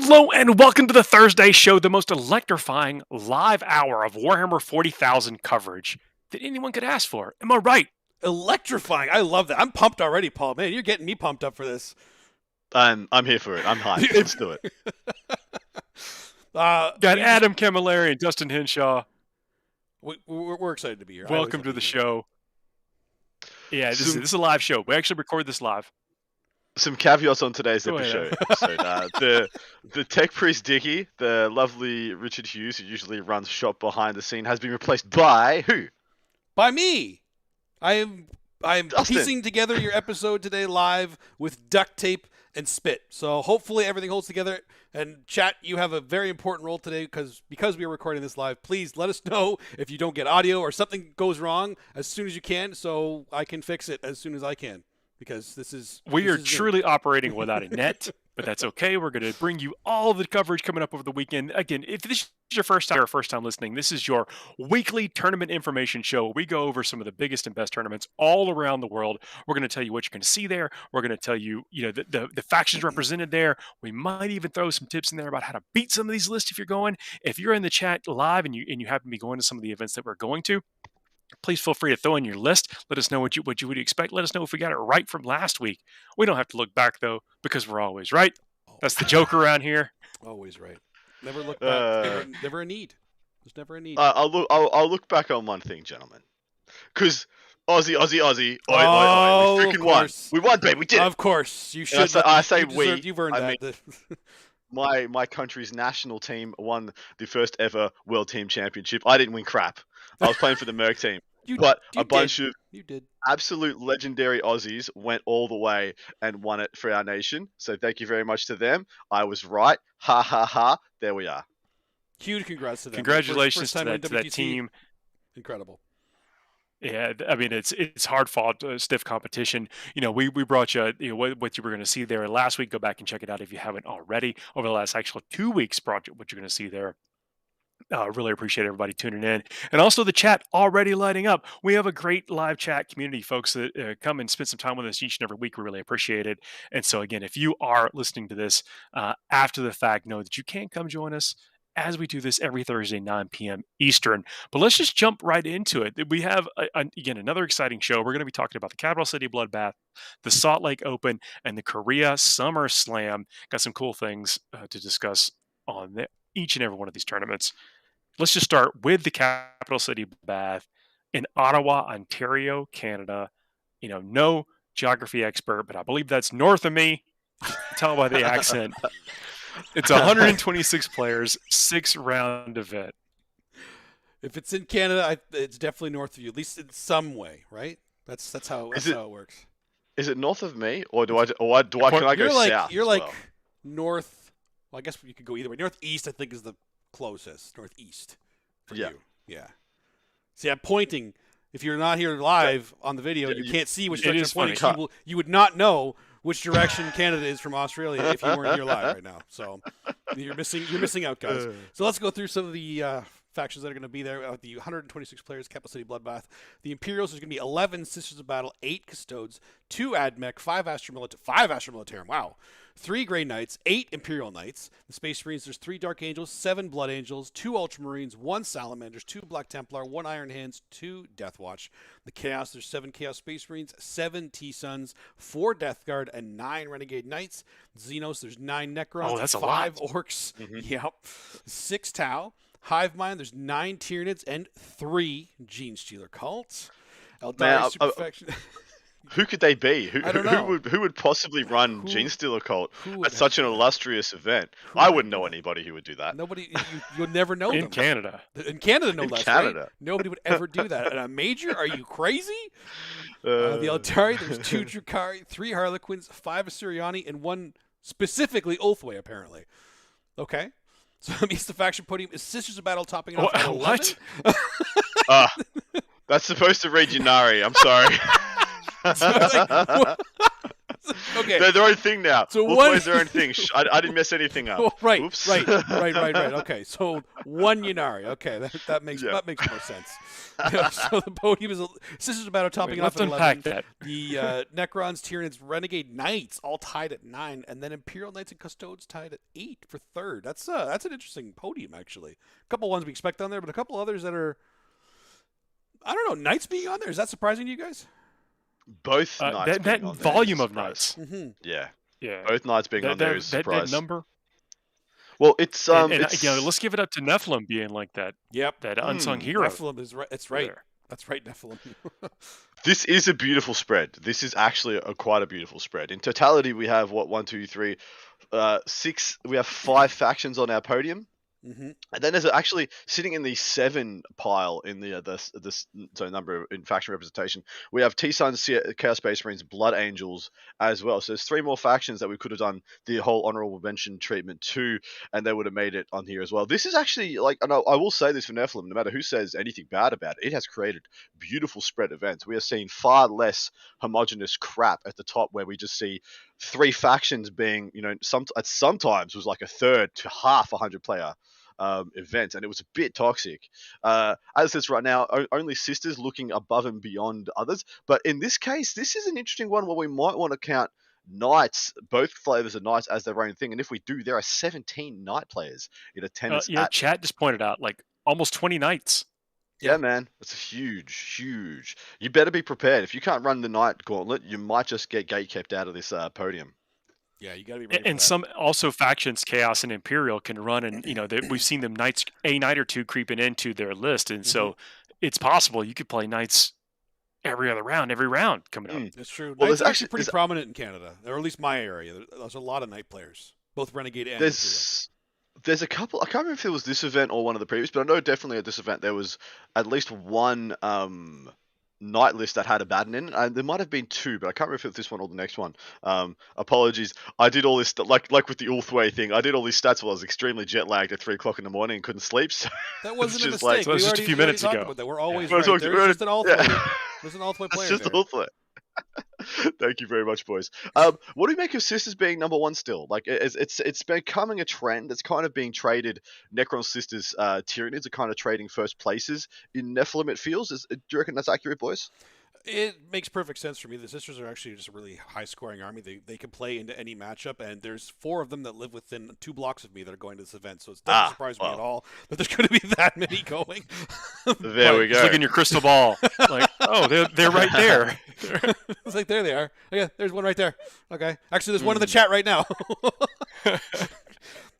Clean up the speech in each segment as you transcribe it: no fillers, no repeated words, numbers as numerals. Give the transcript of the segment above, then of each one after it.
Hello and welcome to the Thursday show, the most electrifying live hour of Warhammer 40,000 coverage that anyone could ask for. Am I right? Electrifying. I love that. I'm pumped already, Paul. Man, you're getting me pumped up for this. I'm here for it. I'm hyped. Let's do it. Got Adam Camilleri and Dustin Henshaw. We're excited to be here. Welcome to the show. Yeah, this is a live show. We actually record this live. Some caveats on today's episode. The tech priest Dicky, the lovely Richard Hughes, who usually runs shop behind the scene, has been replaced by who? By me. I'm Dustin. piecing together your episode today live with duct tape and spit. So hopefully everything holds together. And chat, you have a very important role today because we are recording this live. Please let us know if you don't get audio or something goes wrong as soon as you can, so I can fix it as soon as I can. Because we are truly operating without a net, but that's okay. We're going to bring you all of the coverage coming up over the weekend. Again, if this is your first time listening, this is your weekly tournament information show where we go over some of the biggest and best tournaments all around the world. We're going to tell you what you can see there. We're going to tell you, the factions represented there. We might even throw some tips in there about how to beat some of these lists if you're going. If you're in the chat live and you happen to be going to some of the events that we're going to, please feel free to throw in your list. Let us know what you would expect. Let us know if we got it right from last week. We don't have to look back, though, because we're always right. That's the joke around here. Always right. Never look back. Never a need. There's never a need. I'll look back on one thing, gentlemen. Because Aussie. We freaking won. We won, babe. We did. Of course. You should. I say we. You've earned that. My country's national team won the first ever World Team Championship. I didn't win crap. I was playing for the Merc team. But a bunch of absolute legendary Aussies went all the way and won it for our nation. So thank you very much to them. I was right. Ha, ha, ha. There we are. Huge congrats to them. Congratulations to that team. Incredible. Yeah, I mean, it's hard-fought, stiff competition. We brought you, what you were going to see there last week. Go back and check it out if you haven't already. Over the last actual 2 weeks, brought you what you're going to see there. Really appreciate everybody tuning in. And also the chat already lighting up. We have a great live chat community, folks, that come and spend some time with us each and every week. We really appreciate it. And so, again, if you are listening to this after the fact, know that you can come join us as we do this every Thursday, 9 p.m. Eastern. But let's just jump right into it. We have, again, another exciting show. We're going to be talking about the Capital City Bloodbath, the Salt Lake Open, and the Korea Summer Slam. Got some cool things to discuss on each and every one of these tournaments. Let's just start with the Capital City Bloodbath in Ottawa, Ontario, Canada. No geography expert, but I believe that's north of me. Tell by the accent. It's 126 players, 6-round event. If it's in Canada, it's definitely north of you, at least in some way, right? That's how it works. Is it north of me, or can I go south? You're like north. Well, I guess you could go either way. Northeast, I think, is the closest. Northeast for you. Yeah. See, I'm pointing. If you're not here live on the video, you can't see which direction I'm pointing. You would not know which direction Canada is from Australia if you weren't here live right now. So you're missing out, guys. So let's go through some of the factions that are going to be there. The 126 players, Capital City Bloodbath. The Imperials, there's going to be 11 Sisters of Battle, 8 Custodes, 2 Admech, 5 Astra Militarum. Wow. 3 Grey Knights, 8 Imperial Knights. The Space Marines, there's 3 Dark Angels, 7 Blood Angels, 2 Ultramarines, 1 Salamanders, 2 Black Templar, 1 Iron Hands, 2 Death Watch. The Chaos, there's 7 Chaos Space Marines, 7 T-Suns, 4 Death Guard, and 9 Renegade Knights. Xenos, there's 9 Necrons, that's 5 Orcs, Yep, 6 Tau. Hive Mind, there's 9 Tyranids and 3 Gene Stealer Cults. Eldari Superfection. Who could they be? I don't know. Who would possibly run Gene Stealer Cult at such an illustrious event? I wouldn't know anybody who would do that. Nobody. You would never know them. In Canada. In Canada, no less. Canada. Right? Nobody would ever do that. And a major? Are you crazy? The Eldari, there's 2 Drukhari, 3 Harlequins, 5 Assyriani, and 1 specifically Ulthway, apparently. Okay. So that means the faction podium is Sisters of Battle topping it off at 11. What? That's supposed to read Yanari. I'm sorry. So Okay. They're their own thing now. So Wolf one... Boy's their own thing. I didn't mess anything up. Oh, right, Oops. right. Okay, so one Yunari. Okay, that makes more sense. So the podium is Sisters of Battle topping off at 11. That. The Necrons, Tyranids, Renegade Knights all tied at 9, and then Imperial Knights and Custodes tied at 8 for third. That's an interesting podium, actually. A couple ones we expect on there, but a couple others that are, I don't know, Knights being on there. Is that surprising to you guys? Both Knights that on volume there of Knights. Mm-hmm. Yeah. Yeah. Both Knights being on there is a surprise. That number. Well, it's let's give it up to Nephilim being like that. Yep. That unsung hero. Nephilim is right. That's right. That's right, Nephilim. This is a beautiful spread. This is actually quite a beautiful spread. In totality, we have 6. We have 5 factions on our podium. Mm-hmm. And then there's actually sitting in the 7 pile in the number in faction representation. We have T-Suns, Chaos Space Marines, Blood Angels as well. So there's 3 more factions that we could have done the whole honorable mention treatment to, and they would have made it on here as well. This is actually and I will say this for Nephilim, no matter who says anything bad about it, it has created beautiful spread events. We are seeing far less homogenous crap at the top, where we just see 3 factions being, sometimes was like a third to half 100 player event, and it was a bit toxic. As it says right now, only Sisters looking above and beyond others. But in this case, this is an interesting one where we might want to count Knights, both flavors of Knights, as their own thing. And if we do, there are 17 Knight players in attendance. Chat just pointed out almost 20 Knights. Yeah, man, it's huge. You better be prepared. If you can't run the Knight Gauntlet, you might just get gatekept out of this podium. Yeah, you got to be ready. And some also factions, Chaos and Imperial, can run, and we've seen them a Knight or 2 creeping into their list, and so it's possible you could play Knights every round coming up. That's true. Well, Knights actually pretty prominent in Canada, or at least my area. There's a lot of Knight players, both Renegade and Imperial. There's a couple. I can't remember if it was this event or one of the previous, but I know definitely at this event there was at least one Knight list that had a Baden in it. And there might have been 2, but I can't remember if it was this one or the next one. Apologies. I did all this like with the Ulthway thing. I did all these stats while I was extremely jet lagged at 3 o'clock in the morning and couldn't sleep. So that wasn't a mistake. So that was just a few minutes ago. We're always right. There's just an Ulthway. There's an Ulthway player. It's just Ulthway. Thank you very much, boys. What do you make of Sisters being number 1 still? It's becoming a trend. It's kind of being traded. Necron Sisters Tyranids are kind of trading first places in Nephilim, it feels. Do you reckon that's accurate, boys? It makes perfect sense for me. The Sisters are actually just a really high-scoring army. They can play into any matchup, and there's 4 of them that live within 2 blocks of me that are going to this event, so it doesn't surprise me at all that there's going to be that many going. There we go. Just look in your crystal ball. They're right there. It's like, there they are. Oh, yeah, there's one right there. Okay. Actually, there's one in the chat right now.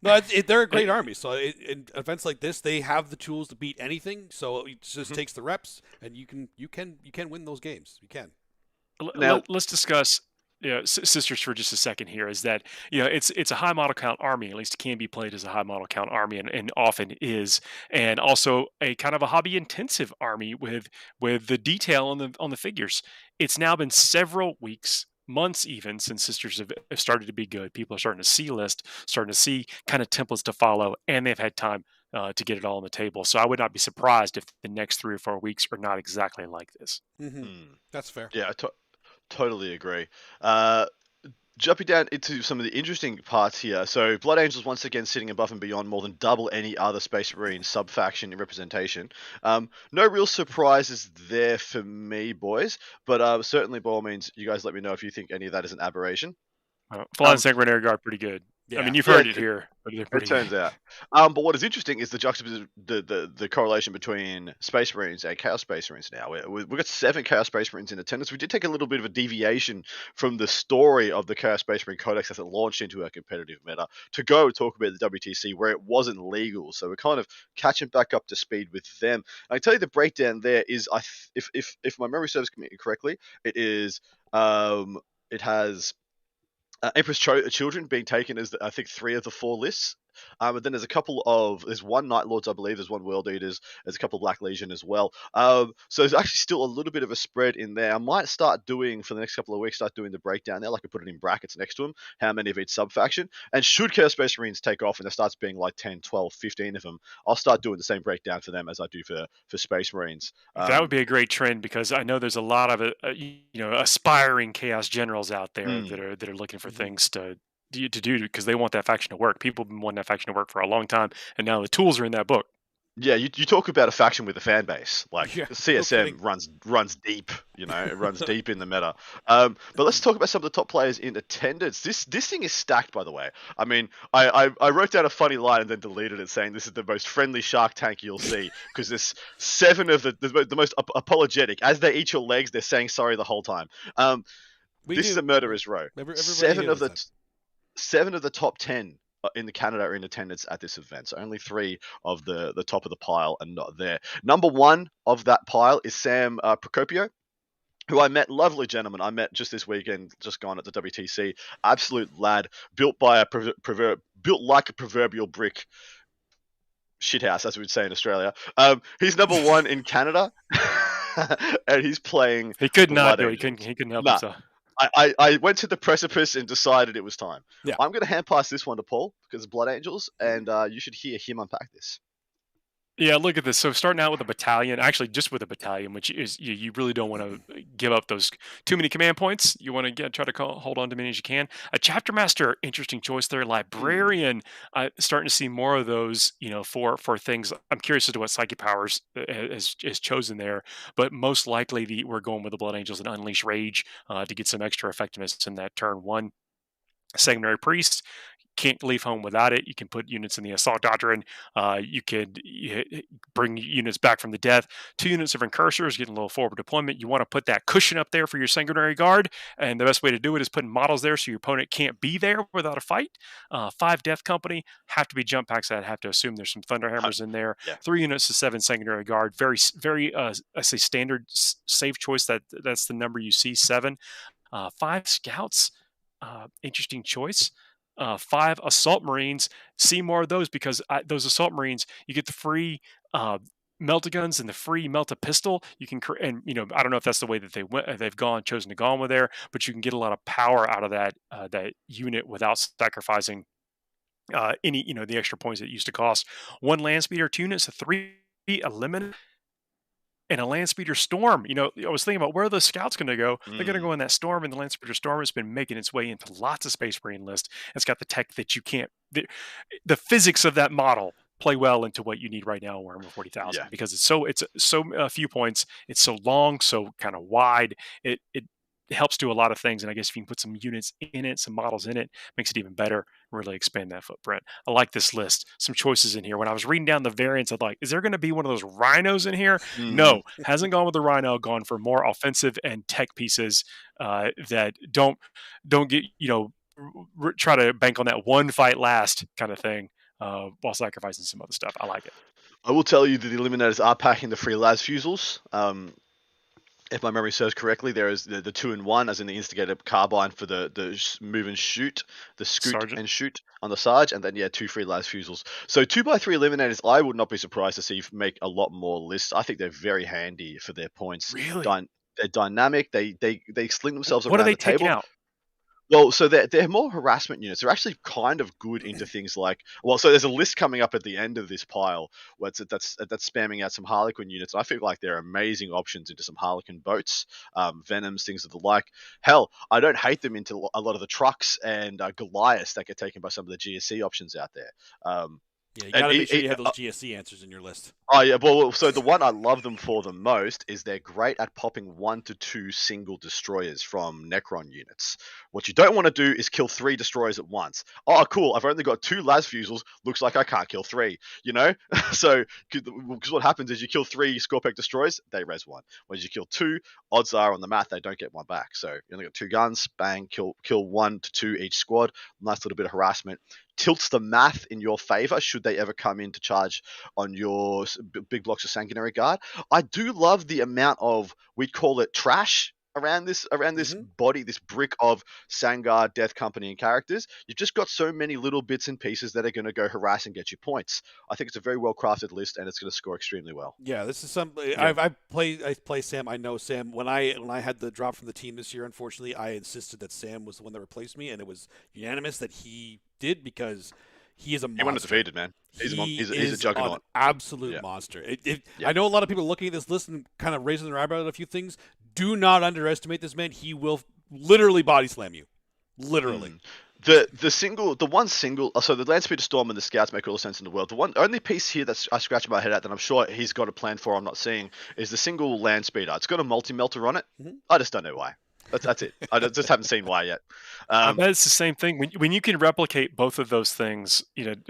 No, they're a great army. So in events like this, they have the tools to beat anything. So it just takes the reps, and you can win those games. You can. Now, let's discuss Sisters for just a second here. Is that it's a high model count army, at least it can be played as a high model count army, and often is, and also a kind of a hobby intensive army with the detail on the figures. It's now been several weeks, months even, since Sisters have started to be good. People are starting to see lists, starting to see kind of templates to follow, and they've had time to get it all on the table. So I would not be surprised if the next 3 or 4 weeks are not exactly like this. That's fair. Yeah, I totally agree. Jumping down into some of the interesting parts here. So Blood Angels once again sitting above and beyond, more than double any other Space Marine sub-faction in representation. No real surprises there for me, boys. But certainly, by all means, you guys let me know if you think any of that is an aberration. Flying Sanguinary Guard, pretty good. Yeah. I mean, you've heard it here. But it turns out. But what is interesting is the juxtaposition, the correlation between Space Marines and Chaos Space Marines now. We've got 7 Chaos Space Marines in attendance. We did take a little bit of a deviation from the story of the Chaos Space Marine Codex as it launched into our competitive meta to go talk about the WTC where it wasn't legal. So we're kind of catching back up to speed with them. I can tell you the breakdown there is, if my memory serves me correctly, it has Empress Children being taken as, I think, 3 of the 4 lists. But then there's one Night Lords, I believe. There's one World Eaters. There's a couple of Black Legion as well. So there's actually still a little bit of a spread in there. I might start doing, for the next couple of weeks, the breakdown there. Like I put it in brackets next to them, how many of each sub-faction. And should Chaos Space Marines take off and there starts being like 10, 12, 15 of them, I'll start doing the same breakdown for them as I do for Space Marines. That would be a great trend, because I know there's a lot of aspiring Chaos Generals out there that are looking for things to do, because they want that faction to work. People have been wanting that faction to work for a long time, and now the tools are in that book. Yeah, you talk about a faction with a fan base. Like CSM runs deep, it runs deep in the meta. But let's talk about some of the top players in attendance. This thing is stacked, by the way. I mean, I wrote down a funny line and then deleted it, saying this is the most friendly Shark Tank you'll see, because there's 7 of the most apologetic. As they eat your legs, they're saying sorry the whole time. This is a murderer's row. 7 of the top 10 in Canada are in attendance at this event. So only 3 of the top of the pile are not there. Number 1 of that pile is Sam Procopio, who I met, lovely gentleman. I met just this weekend, just gone at the WTC. Absolute lad, built like a proverbial brick shithouse, as we would say in Australia. He's number 1 in Canada, and he's playing. He could not do it. He couldn't help himself. I went to the precipice and decided it was time. Yeah. I'm going to hand pass this one to Paul, because it's Blood Angels, and you should hear him unpack this. Yeah, look at this. So starting out with a battalion, actually just with a battalion, which is you really don't want to give up those too many command points. You want to try to hold on to as many as you can. A chapter master, interesting choice there. Librarian, starting to see more of those. For things. I'm curious as to what Psychic Powers is chosen there, but most likely we're going with the Blood Angels and Unleash Rage to get some extra effectiveness in that turn 1. Sanguinary Priest. Can't leave home without it. You can put units in the Assault Doctrine. You could bring units back from the death. 2 units of Incursors, getting a little forward deployment. You want to put that cushion up there for your Sanguinary Guard, and the best way to do it is putting models there so your opponent can't be there without a fight. 5 Death Company, have to be jump packs. I'd have to assume there's some Thunderhammers in there. Yeah. 3 units to 7 Sanguinary Guard. Very, very, I say standard safe choice. That's the number you see, 7. 5 Scouts, interesting choice. 5 Assault Marines. See more of those, because those Assault Marines, you get the free melt-a-guns and the free melt-a-pistol. You can, and I don't know if that's the way that they've chosen to go with there, but you can get a lot of power out of that unit without sacrificing any the extra points it used to cost. 1 Land Speeder, 2 units, 3 Eliminate. And a Land Speeder Storm. I was thinking about where are the Scouts going to go. They're going to go in that Storm, and the Land Speeder Storm has been making its way into lots of Space Marine lists. It's got the tech that you can't. The physics of that model play well into what you need right now in Warhammer 40,000, because it's so few points. It's so long, so kind of wide. It helps do a lot of things, and I guess if you can put some units in it, some models in it, makes it even better. Really expand that footprint. I like this list. Some choices in here. When I was reading down the variants, I'm like, is there going to be one of those rhinos in here? No, hasn't gone with the rhino. Gone for more offensive and tech pieces that don't get try to bank on that one fight last kind of thing while sacrificing some other stuff. I like it. I will tell you that the Eliminators are packing the free las fusils. If my memory serves correctly, there is the 2-in-1, as in the Instigator Carbine for the move and shoot, the scoot Sergeant. And shoot on the Sarge, and then 2 free las fusils. So 2x3 Eliminators, I would not be surprised to see make a lot more lists. I think they're very handy for their points. Really? They're dynamic. They sling themselves around the table. What are they taking out? Well, so they're more harassment units. They're actually kind of good into things like, so there's a list coming up at the end of this pile where that's spamming out some Harlequin units. And I feel like they're amazing options into some Harlequin boats, Venoms, things of the like. Hell, I don't hate them into a lot of the trucks and Goliaths that get taken by some of the GSC options out there. You got to make sure you have those GSC answers in your list. Oh, yeah. Well, so the one I love them for the most is they're great at popping 1 to 2 single destroyers from Necron units. What you don't want to do is kill 3 destroyers at once. Oh, cool. I've only got 2 las fusils. Looks like I can't kill 3, So, because what happens is you kill 3 Scorpec destroyers, they res 1. When you kill 2, odds are on the math they don't get 1 back. So you only got 2 guns, bang, kill 1 to 2 each squad. Nice little bit of harassment. Tilts the math in your favor should they ever come in to charge on your big blocks of Sanguinary Guard. I do love the amount of, we'd call it trash around this Mm-hmm. body, this brick of Sangard, Death Company, and characters. You've just got so many little bits and pieces that are going to go harass and get you points. I think it's a very well crafted list, and it's going to score extremely well. Yeah, this is something Yeah. I play Sam. I know Sam. When I had the drop from the team this year, unfortunately, I insisted that Sam was the one that replaced me, and it was unanimous that he did because he is a monster. He went undefeated, man. He's a juggernaut. An absolute Yeah. monster. Yeah. I know a lot of people looking at this list and kind of raising their eyebrow at a few things. Do not underestimate this man. He will literally body slam you. Literally. The one single, so the Land Speeder Storm and the Scouts make all the sense in the world. The only piece here that I scratch my head at that I'm sure he's got a plan for, I'm not seeing, is the single Land Speeder. It's got a multi-melter on it. Mm-hmm. I just don't know why. That's it. I just haven't seen why yet. That's the same thing. When you can replicate both of those things,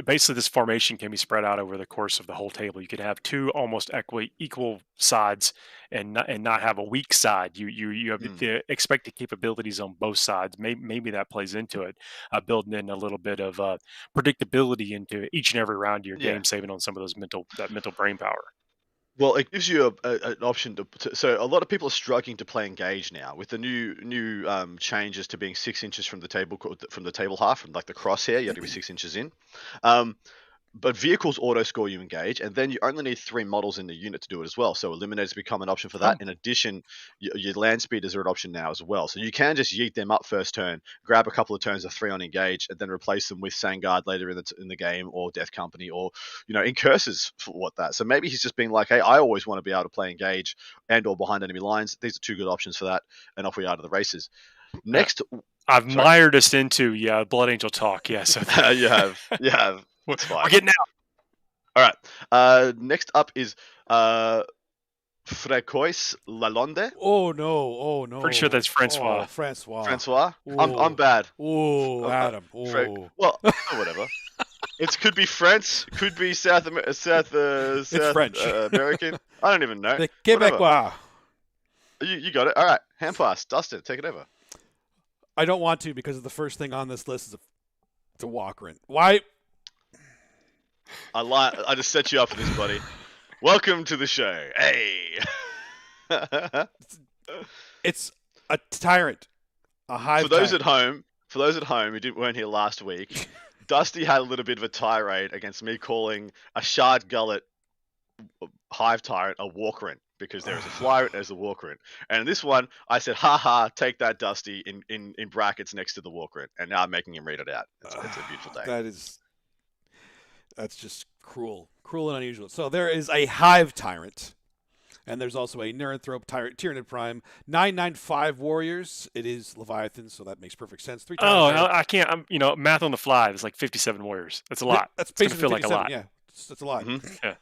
basically this formation can be spread out over the course of the whole table. You could have two almost equal sides and not have a weak side. You have the expected capabilities on both sides. Maybe that plays into it, building in a little bit of predictability into each and every round of your game, saving on some of those mental brain power. Well, it gives you an option to. So a lot of people are struggling to play engage now with the new changes to being 6 inches from the table half, from like the crosshair. You have to be 6 inches in. But vehicles auto score you engage, and then you only need 3 models in the unit to do it as well. So eliminators become an option for that. In addition, your land speeders are an option now as well. So you can just yeet them up first turn, grab a couple of turns of 3 on engage, and then replace them with Sangard later in the game, or Death Company, or in curses for that. So maybe he's just being like, hey, I always want to be able to play engage and or behind enemy lines. These are 2 good options for that, and off we are to the races. Next, I've mired us into Blood Angel talk. Yeah, so you have. We're getting out. All right. Next up is Frécois Lalonde. Oh no! Pretty sure that's Francois. Francois. I'm bad. Oh, Adam. Oh. Well, whatever. It could be French. Could be South French. American. I don't even know. The Quebecois. You got it. All right. Hand pass. Dustin, take it over. I don't want to because the first thing on this list is a Walkerin. Why? I just set you up for this, buddy. Welcome to the show. Hey. It's a tyrant. A hive. For those at home who weren't here last week, Dusty had a little bit of a tirade against me calling a shard gullet hive tyrant a Walkerin, because there is a flyer, there's a Walkerin. And in this one, I said, haha, take that, Dusty, in brackets next to the Walkerin. And now I'm making him read it out. It's a beautiful day. That's just cruel and unusual. So there is a hive tyrant, and there's also a Neranthrope Tyrannid Prime 995 warriors. It is Leviathan, so that makes perfect sense. 3 times. Oh, I can't. I'm math on the fly. It's like 57 warriors. That's a lot. That's it's gonna feel like a lot. Yeah, that's a lot. Mm-hmm. Yeah.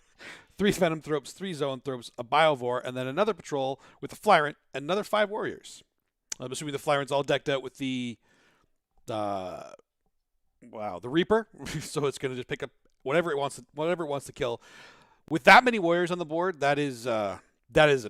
3 Venomthropes, 3 Zoanthropes, a Biovore, and then another patrol with a Flyrant, and another 5 warriors. I'm assuming the Flyrant's all decked out with the Reaper, so it's going to just pick up whatever it wants to kill. With that many warriors on the board, that is a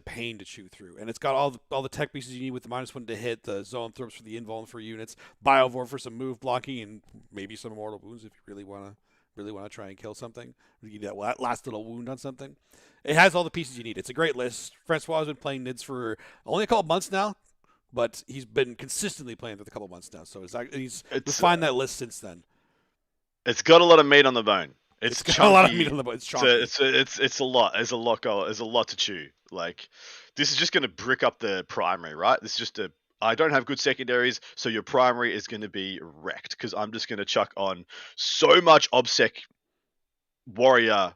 pain to chew through, and it's got all the tech pieces you need with the -1 to hit, the Zoanthropes for the invuln for units, Biovore for some move blocking, and maybe some mortal wounds if you really want to try and kill something. You get that last little wound on something. It has all the pieces you need. It's a great list. Francois has been playing NIDS for only a couple months now, but he's been consistently playing for a couple months now. So he's refined that list since then. It's got a lot of meat on the bone. It's got a lot of meat on the bone. It's chunky. It's a lot. There's a lot to chew. Like, this is just going to brick up the primary, right? This is just I don't have good secondaries, so your primary is going to be wrecked, because I'm just going to chuck on so much OBSEC warrior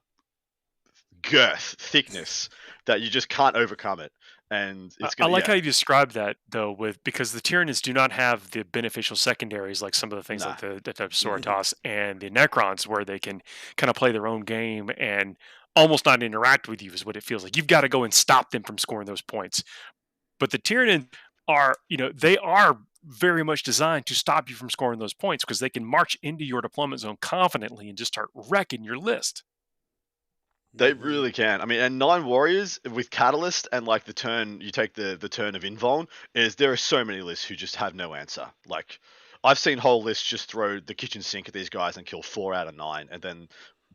girth, thickness, that you just can't overcome it. And it's I like how you described that, though, because the Tyranids do not have the beneficial secondaries like some of the things like the Soritas and the Necrons, where they can kind of play their own game and almost not interact with you, is what it feels like. You've got to go and stop them from scoring those points. But the Tyranids are, they are very much designed to stop you from scoring those points, because they can march into your deployment zone confidently and just start wrecking your list. They really can. I mean, and 9 warriors with Catalyst and like the turn, you take the turn of Invuln, there are so many lists who just have no answer. Like, I've seen whole lists just throw the kitchen sink at these guys and kill 4 out of 9, and then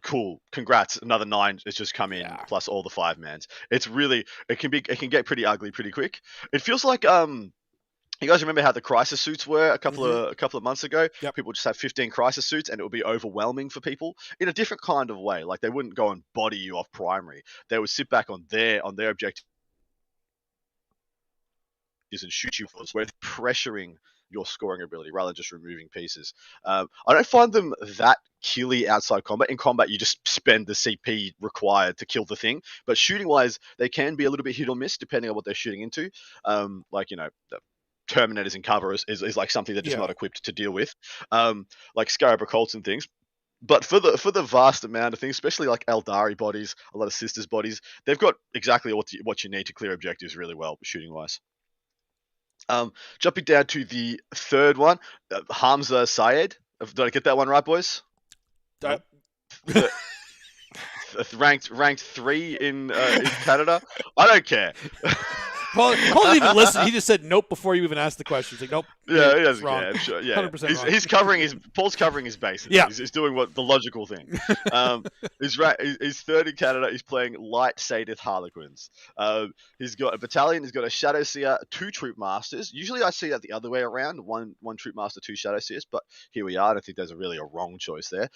cool, congrats, another 9 has just come in plus all the 5-mans. It's really it can get pretty ugly pretty quick. It feels like you guys remember how the crisis suits were a couple of months ago? Yep. People would just have 15 crisis suits, and it would be overwhelming for people in a different kind of way. Like they wouldn't go and body you off primary; they would sit back on their objective and shoot you for where pressuring your scoring ability rather than just removing pieces. I don't find them that killy outside combat. In combat, you just spend the CP required to kill the thing. But shooting wise, they can be a little bit hit or miss depending on what they're shooting into. Like the Terminators in cover is like something they're just not equipped to deal with. Like Scarab Colts and things. But for the vast amount of things, especially like Eldari bodies, a lot of Sisters bodies, they've got exactly what you need to clear objectives really well, shooting wise. Jumping down to the third one, Hamza Syed. Did I get that one right, boys? Ranked 3 in Canada. I don't care. Paul didn't even listen. He just said nope before you even asked the question. He's like, nope. Yeah, he doesn't care. I'm sure. Yeah, 100% Paul's covering his bases. Yeah, he's doing the logical thing. He's third in Canada. He's playing light Sadith Harlequins. He's got a battalion. He's got a Shadow Seer, 2 Troop Masters. Usually I see that the other way around: one Troop Master, 2 Shadow Seers. But here we are. I don't think there's really a wrong choice there.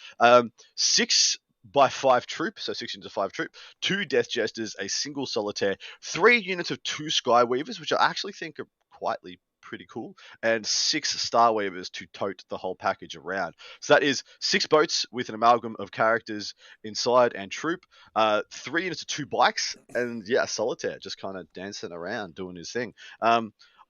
6 by 5 troop, so 6 units of 5 troop, 2 Death Jesters, a single Solitaire, 3 units of 2 Skyweavers, which I actually think are quietly pretty cool, and 6 Star Weavers to tote the whole package around. So that is 6 boats with an amalgam of characters inside and troop, 3 units of 2 bikes, and Solitaire just kind of dancing around doing his thing.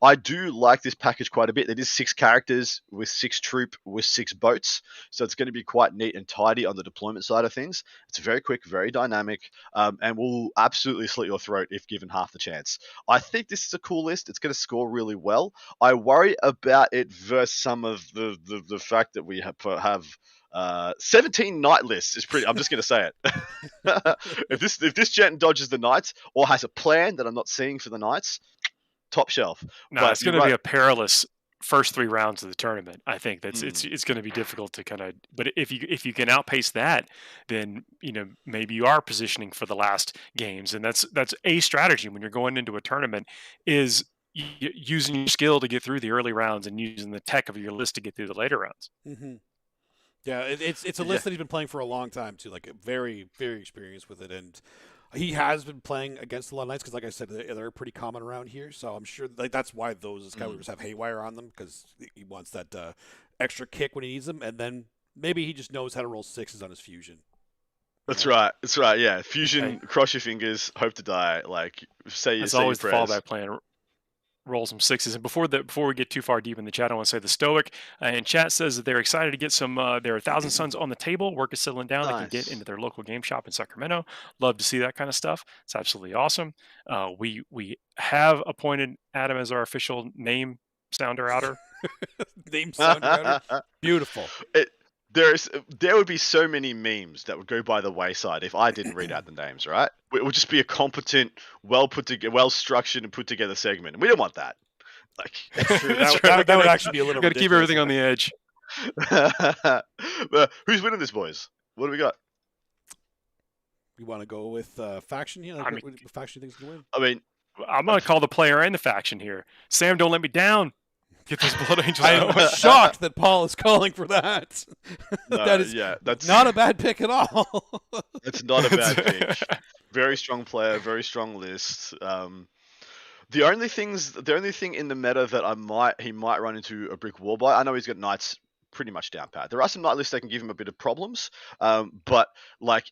I do like this package quite a bit. It is 6 characters with 6 troop with 6 boats, so it's going to be quite neat and tidy on the deployment side of things. It's very quick, very dynamic, and will absolutely slit your throat if given half the chance. I think this is a cool list. It's going to score really well. I worry about it versus some of the fact that we have 17 knight lists is pretty. I'm just going to say it. If this gent dodges the knights or has a plan that I'm not seeing for the knights, top shelf. No, it's going to be a perilous first 3 rounds of the tournament. I think that's it's going to be difficult to kind of. But if you can outpace that, then maybe you are positioning for the last games, and that's a strategy when you're going into a tournament is using your skill to get through the early rounds and using the tech of your list to get through the later rounds. Mm-hmm. Yeah, it's a list that he's been playing for a long time too. Like very very experienced with it, and he has been playing against a lot of knights because, like I said, they're pretty common around here. So I'm sure that's why those Skyweavers have Haywire on them, because he wants that extra kick when he needs them, and then maybe he just knows how to roll 6s on his fusion. That's right. Yeah, fusion. Cross your fingers. Hope to die. Like say. That's say always your the prayers. fallback plan. Roll some 6s. And before we get too far deep in the chat, I want to say the Stoic in chat says that they're excited to get some their 1,000 Suns on the table. Work is settling down. Nice. They can get into their local game shop in Sacramento. Love to see that kind of stuff. It's absolutely awesome. We have appointed Adam as our official name sounder outer. Name sounder outer. Beautiful. There would be so many memes that would go by the wayside if I didn't read out the names, right? It would just be a competent, well structured and put together segment. And we don't want that. Like that would actually be a little. Got to keep everything on the edge. Who's winning this, boys? What do we got? You want to go with faction here? What faction you think is going to win? I mean, I'm going to call the player and the faction here. Sam, don't let me down. Get those Blood Angels out. I'm shocked that Paul is calling for that. No, that's not a bad pick at all. It's not a bad pick. Very strong player, very strong list. The only thing in the meta that he might run into a brick wall by. I know he's got knights pretty much down pat. There are some knight lists that can give him a bit of problems, but like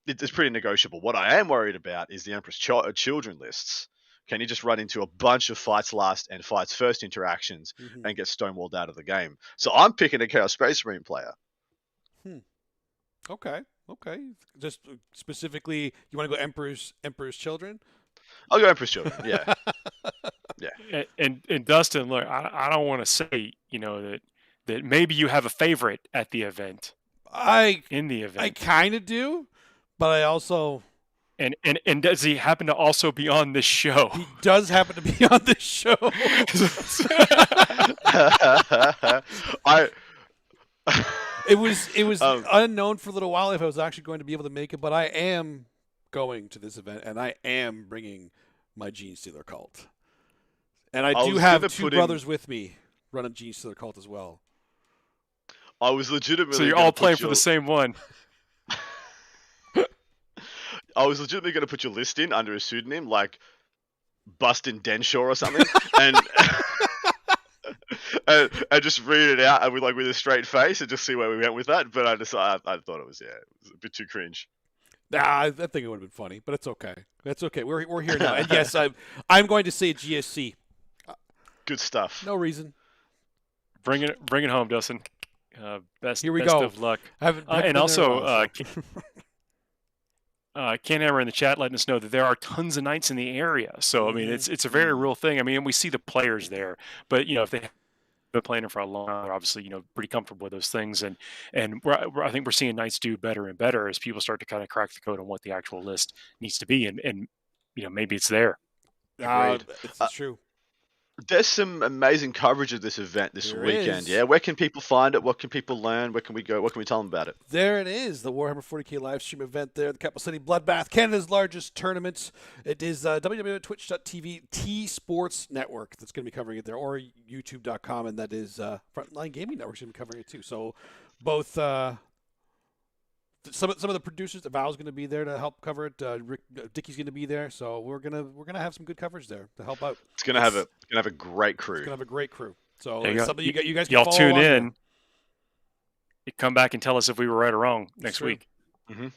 it's pretty negotiable. What I am worried about is the Emperor's Children lists. Can he just run into a bunch of fights last and fights first interactions and get stonewalled out of the game? So I'm picking a Chaos Space Marine player. Okay. Just specifically, you want to go Emperor's Children? I'll go Emperor's Children. Yeah. Yeah. And Dustin, look, I don't want to say that maybe you have a favorite at the event. I kind of do, but I also. And does he happen to also be on this show? He does happen to be on this show. It was unknown for a little while if I was actually going to be able to make it, but I am going to this event, and I am bringing my Gene Stealer cult. And I do have two brothers with me running Gene Stealer cult as well. I was legitimately. So you're all playing for the same one. I was legitimately going to put your list in under a pseudonym like Bustin Denshaw or something, and just read it out with a straight face and just see where we went with that. But I thought it was a bit too cringe. Nah, I think it would have been funny, but it's okay. That's okay. We're here now, and yes, I'm going to say GSC. Good stuff. No reason. Bring it home, Dustin. Best of luck. And also, Ken Hammer in the chat letting us know that there are tons of nights in the area. So I mean, it's a very real thing. I mean, we see the players there, but if they have been playing for a long time, they're obviously pretty comfortable with those things. And I think we're seeing nights do better and better as people start to kind of crack the code on what the actual list needs to be, and maybe it's there. It's true. There's some amazing coverage of this event this weekend. Yeah, where can people find it? What can people learn? Where can we go? What can we tell them about it? There it is, the Warhammer 40K live stream event there, the Capital City Bloodbath, Canada's largest tournament. It is www.twitch.tv T Sports Network that's going to be covering it there, or YouTube.com, and that is Frontline Gaming Network's going to be covering it too. So both some of the producers, Val's going to be there to help cover it. Dicky's going to be there, so we're gonna have some good coverage there to help out. It's going to have a great crew. It's going to have a great crew. So you something you guys can y'all follow tune along in. with. You come back and tell us if we were right or wrong next week. Mm-hmm.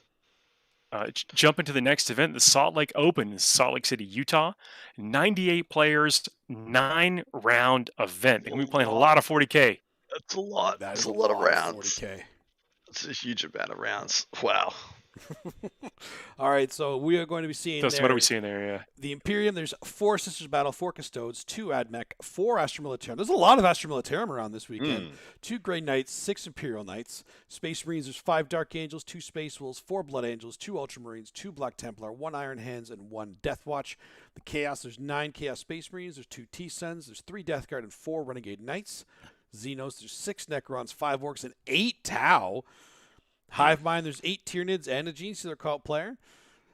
Jump into the next event, the Salt Lake Open in Salt Lake City, Utah. 98 players, 9-round event. They're going to be playing a lot of 40K. That's a lot. That's a lot of rounds. 40K. It's a huge amount of rounds. Wow. All right, so we are going to be seeing What are we seeing there? Yeah. The Imperium, there's 4 Sisters Battle, 4 Custodes, 2 AdMech, 4 Astra Militarum. There's a lot of Astra Militarum around this weekend. 2 Grey Knights, 6 Imperial Knights. Space Marines, there's 5 Dark Angels, 2 Space Wolves, 4 Blood Angels, 2 Ultramarines, 2 Black Templar, 1 Iron Hands, and 1 Death Watch. The Chaos, there's 9 Chaos Space Marines, there's 2 T-Sens, there's 3 Death Guard, and 4 Renegade Knights. Xenos, there's 6 Necrons, 5 Orcs, and 8 Tau. Hive Mind, there's 8 Tyranids and a Gene Stealer cult player.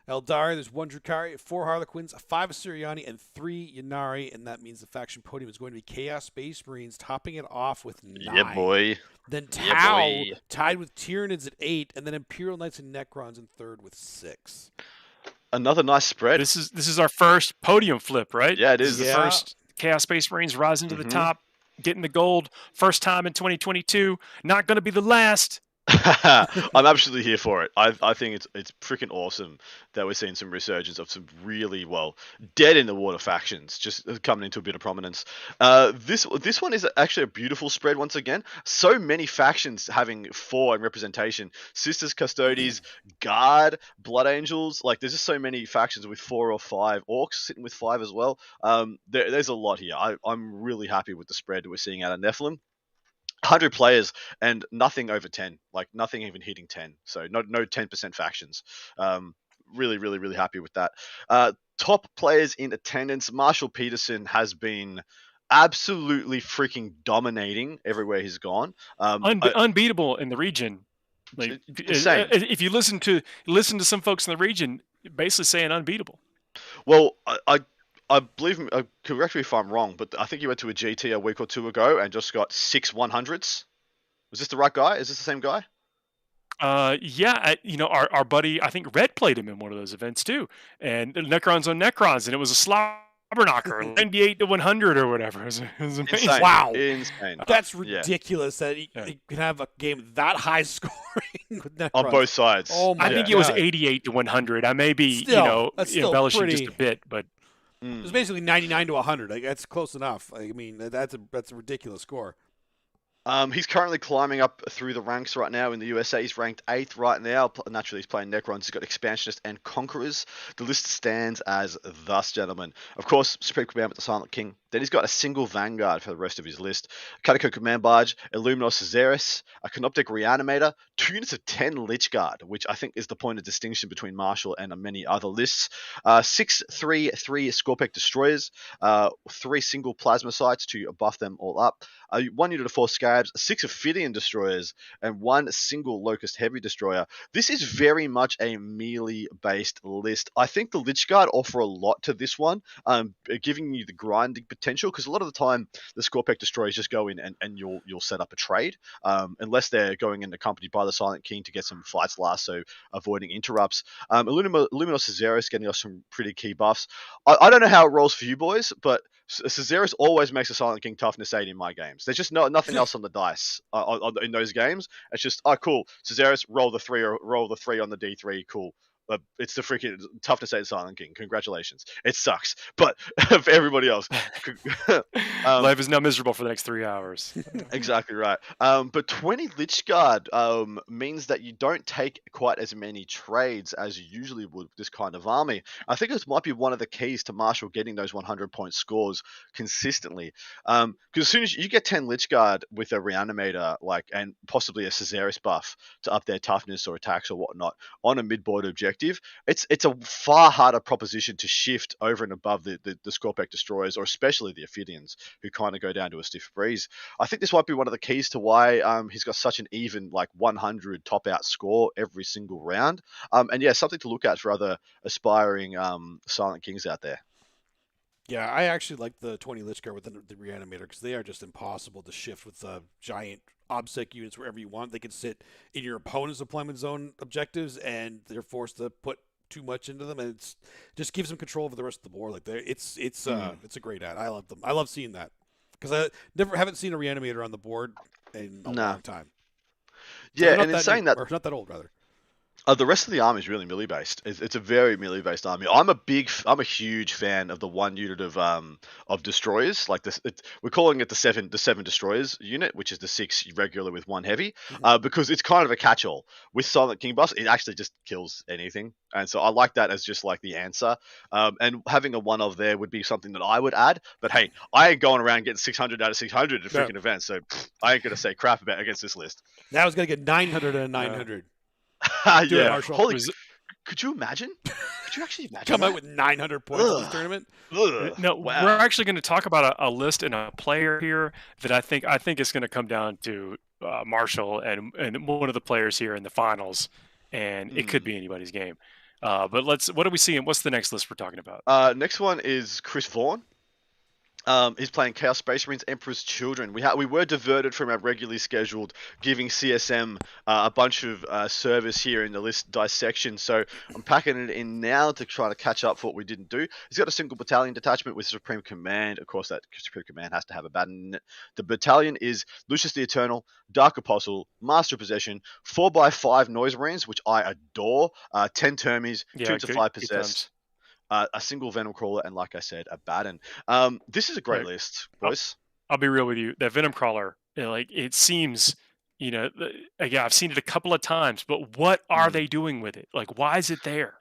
Eldari, there's 1 Drukhari, 4 Harlequins, 5 Assyriani, and 3 Ynnari, and that means the faction podium is going to be Chaos Space Marines, topping it off with 9. Yeah, boy. Then Tau, tied with Tyranids at 8, and then Imperial Knights and Necrons in third with 6. Another nice spread. This is our first podium flip, right? Yeah, it is. The first Chaos Space Marines rising to the top, getting the gold, first time in 2022. Not going to be the last. I'm absolutely here for it. I think it's freaking awesome that we're seeing some resurgence of some really dead in the water factions just coming into a bit of prominence. This one is actually a beautiful spread once again. So many factions having 4 in representation: Sisters, Custodes, Guard, Blood Angels. There's just so many factions with 4 or 5. Orcs sitting with 5 as well. There's a lot here. I'm really happy with the spread that we're seeing out of Nephilim. 100 players and nothing over 10, nothing even hitting 10. So no 10% factions. Really, really, really happy with that. Top players in attendance. Marshall Peterson has been absolutely freaking dominating everywhere he's gone. Unbeatable in the region. Insane. If you listen to some folks in the region, basically saying unbeatable. Well, I believe, correct me if I'm wrong, but I think you went to a GT a week or 2 ago and just got 6 100s. Was this the right guy? Is this the same guy? Yeah, our buddy, I think Red played him in one of those events too, and Necrons on Necrons, and it was a slobber knocker, 98 to 100 or whatever. It was amazing. Insane. Wow, insane. That's ridiculous that you can have a game that high scoring with Necrons on both sides. Oh my I think it was 88 to 100. I may be embellishing just a bit, but. It was basically 99 to 100. That's close enough. I mean, that's a ridiculous score. He's currently climbing up through the ranks right now in the USA. He's ranked 8th right now. Naturally, he's playing Necrons. He's got Expansionists and Conquerors. The list stands as thus, gentlemen. Of course, Supreme Command with the Silent King. Then he's got a single Vanguard for the rest of his list. Catacomb Command Barge, Illuminos Zeris, a Canoptic Reanimator, 2 units of 10 Lich Guard, which I think is the point of distinction between Marshall and many other lists. 6 3 Scorpec Destroyers, 3 single Plasma Sites to buff them all up. 1 unit of 4 Scab Crabs, 6 Ophidian Destroyers, and 1 single Locust Heavy Destroyer. This is very much a melee-based list. I think the Lich Guard offer a lot to this one, giving you the grinding potential, because a lot of the time the Scorpec Destroyers just go in and you'll set up a trade, unless they're going in accompanied by the Silent King to get some fights last, so avoiding interrupts. Luminos Caesaris getting us some pretty key buffs. I don't know how it rolls for you boys, but Caesaris always makes a Silent King toughness 8 in my games. There's just nothing else on the dice in those games. It's just, cool, Caesaris, roll the 3 on the D3, cool. It's the freaking toughness 8 Silent King. Congratulations. It sucks, but for everybody else, life is now miserable for the next 3 hours. Exactly right. But 20 Lich Guard means that you don't take quite as many trades as you usually would with this kind of army. I think this might be one of the keys to Marshall getting those 100-point scores consistently. Because as soon as you get 10 Lich Guard with a Reanimator, and possibly a Caesaris buff to up their toughness or attacks or whatnot on a mid-board objective, it's a far harder proposition to shift over and above the Scorpec Destroyers, or especially the Ophidians, who kind of go down to a stiff breeze. I think this might be one of the keys to why he's got such an even 100 top out score every single round. And yeah, something to look at for other aspiring Silent Kings out there. Yeah, I actually like the 20 Lich Guard with the Reanimator, because they are just impossible to shift with giant OBSEC units wherever you want. They can sit in your opponent's deployment zone objectives, and they're forced to put too much into them, and it just gives them control over the rest of the board. It's a great ad. I love them. I love seeing that, because I haven't seen a Reanimator on the board in a long time. Yeah, and in saying that, or not that old rather. The rest of the army is really melee based. It's a very melee based army. I'm a huge fan of the 1 unit of destroyers. We're calling it the seven destroyers unit, which is the 6 regular with 1 heavy, because it's kind of a catch-all. With Silent King buffs, it actually just kills anything, and so I like that as just the answer. And having a 1 of there would be something that I would add. But hey, I ain't going around getting 600 out of 600 at freaking events, so I ain't gonna say crap against this list. Now it's gonna get 900 and 900. Yeah. Could you imagine? Could you actually imagine? Come out with 900 points in this tournament? No, wow. We're actually going to talk about a list and a player here that I think is going to come down to Marshall and one of the players here in the finals, and it could be anybody's game. But what are we seeing? What's the next list we're talking about? Next one is Chris Vaughan. He's playing Chaos Space Marines Emperor's Children. We were diverted from our regularly scheduled giving CSM a bunch of service here in the list dissection, so I'm packing it in now to try to catch up for what we didn't do. He's got a single battalion detachment with Supreme Command. Of course, that Supreme Command has to have a baton in it. The battalion is Lucius the Eternal, Dark Apostle, Master of Possession, 4x5 Noise Marines, which I adore, 10 Termies, 2 to 5 Possessed. A single Venom Crawler, and like I said, a Baton. This is a great list, boys. I'll be real with you. That Venom Crawler, it seems, again, I've seen it a couple of times, but what are they doing with it? Why is it there?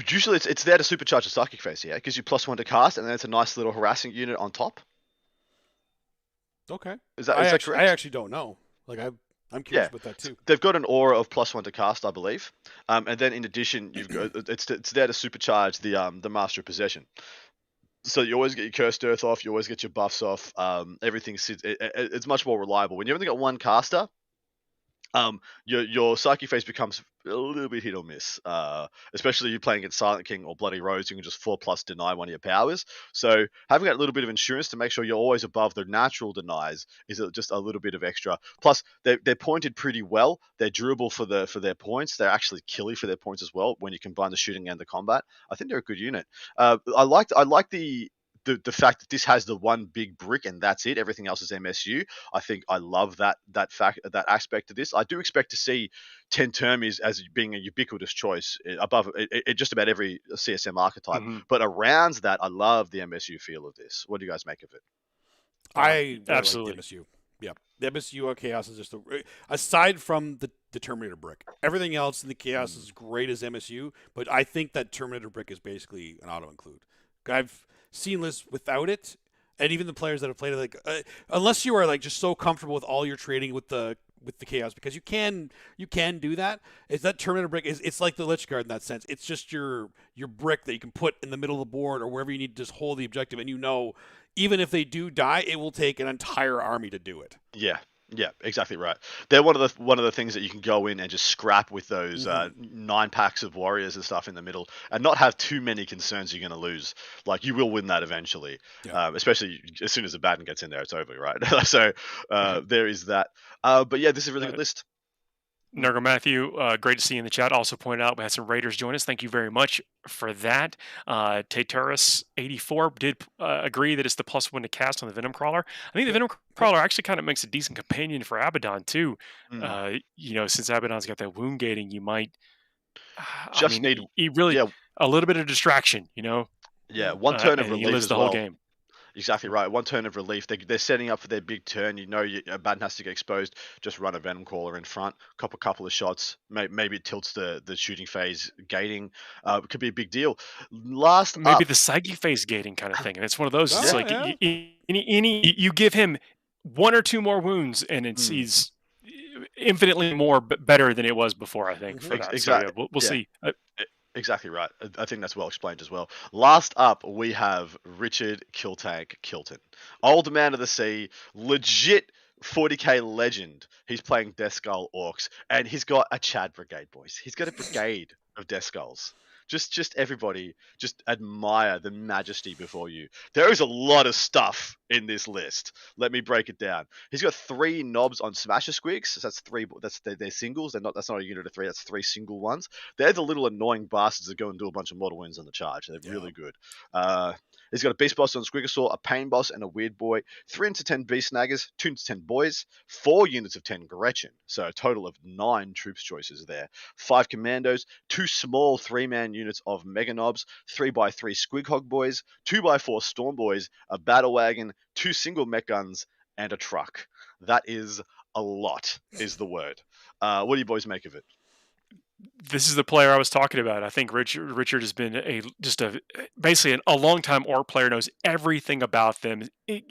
Usually it's there to supercharge the Psychic Phase, yeah? It gives you +1 to cast, and then it's a nice little harassing unit on top. Okay. Is that correct? I actually don't know. I'm curious about that too. They've got an aura of +1 to cast, I believe, and then in addition, you've got it's there to supercharge the Master of Possession. So you always get your Cursed Earth off, you always get your buffs off. Everything sits. It's much more reliable when you only got 1 caster. Your Psychic Phase becomes a little bit hit or miss, especially if you're playing against Silent King or Bloody Rose. You can just 4+ deny one of your powers. So having that little bit of insurance to make sure you're always above the natural denies is just a little bit of extra. Plus, they're pointed pretty well. They're durable for their points. They're actually killy for their points as well when you combine the shooting and the combat. I think they're a good unit. I like the fact that this has the 1 big brick and that's it. Everything else is MSU. I think I love that aspect of this. I do expect to see 10 Termies as being a ubiquitous choice above just about every CSM archetype. But around that, I love the MSU feel of this. What do you guys make of it? I absolutely like the MSU. Yeah, the MSU Chaos is just aside from the Terminator brick, everything else in the Chaos is as great as MSU. But I think that Terminator brick is basically an auto include. I've seen lists without it, and even the players that have played it, unless you are just so comfortable with all your trading with the Chaos, because you can do that. Is that Terminator brick it's like the Lich Guard in that sense. It's just your brick that you can put in the middle of the board or wherever you need to just hold the objective, and even if they do die, it will take an entire army to do it. Yeah. Yeah, exactly right. They're one of the things that you can go in and just scrap with those 9 packs of warriors and stuff in the middle, and not have too many concerns you're going to lose. Like, you will win that eventually, especially as soon as the Batten gets in there, it's over, right? So there is that. But yeah, this is a really good list. Nurgle Matthew, great to see you in the chat. Also pointed out we had some Raiders join us. Thank you very much for that. Taturus84 did agree that it's the +1 to cast on the Venom Crawler. I think the Venom Crawler actually kind of makes a decent companion for Abaddon too. Since Abaddon's got that wound gating, you might need a little bit of distraction. Yeah, one turn of relief as well. Whole game. Exactly right. One turn of relief. They're setting up for their big turn. Batten has to get exposed. Just run a Venom Crawler in front. Couple of shots. Maybe it tilts the shooting phase gating. It could be a big deal. Maybe the psychic phase gating kind of thing. And it's one of those. It's you give him 1 or 2 more wounds, and he's infinitely more better than it was before. I think for that. Exactly. So, we'll see. Exactly right. I think that's well explained as well. Last up, we have Richard Killtank Kilton. Old man of the sea, legit 40k legend. He's playing Death Skull Orcs, and he's got a Chad Brigade, boys. He's got a brigade of Death Skulls. Just everybody, just admire the majesty before you. There is a lot of stuff in this list. Let me break it down. He's got 3 knobs on Smasher Squigs. So that's 3. They're singles. That's not a unit of 3. That's 3 single ones. They're the little annoying bastards that go and do a bunch of mortal wounds on the charge. They're really good. He's got a Beast Boss on Squigosaur, a Pain Boss, and a Weird Boy. 3 into 10 Beast Snaggers, 2 into 10 Boys, 4 units of 10 Gretchen. So a total of 9 troops choices there. 5 Commandos, 2 small 3-man units of Mega Knobs, 3x3 Squighog Boys, 2x4 Storm Boys, a Battle Wagon, 2 single mech guns, and a truck. That is a lot, is the word. What do you boys make of it? This is the player I was talking about. I think Richard has been basically a long-time orc player, knows everything about them,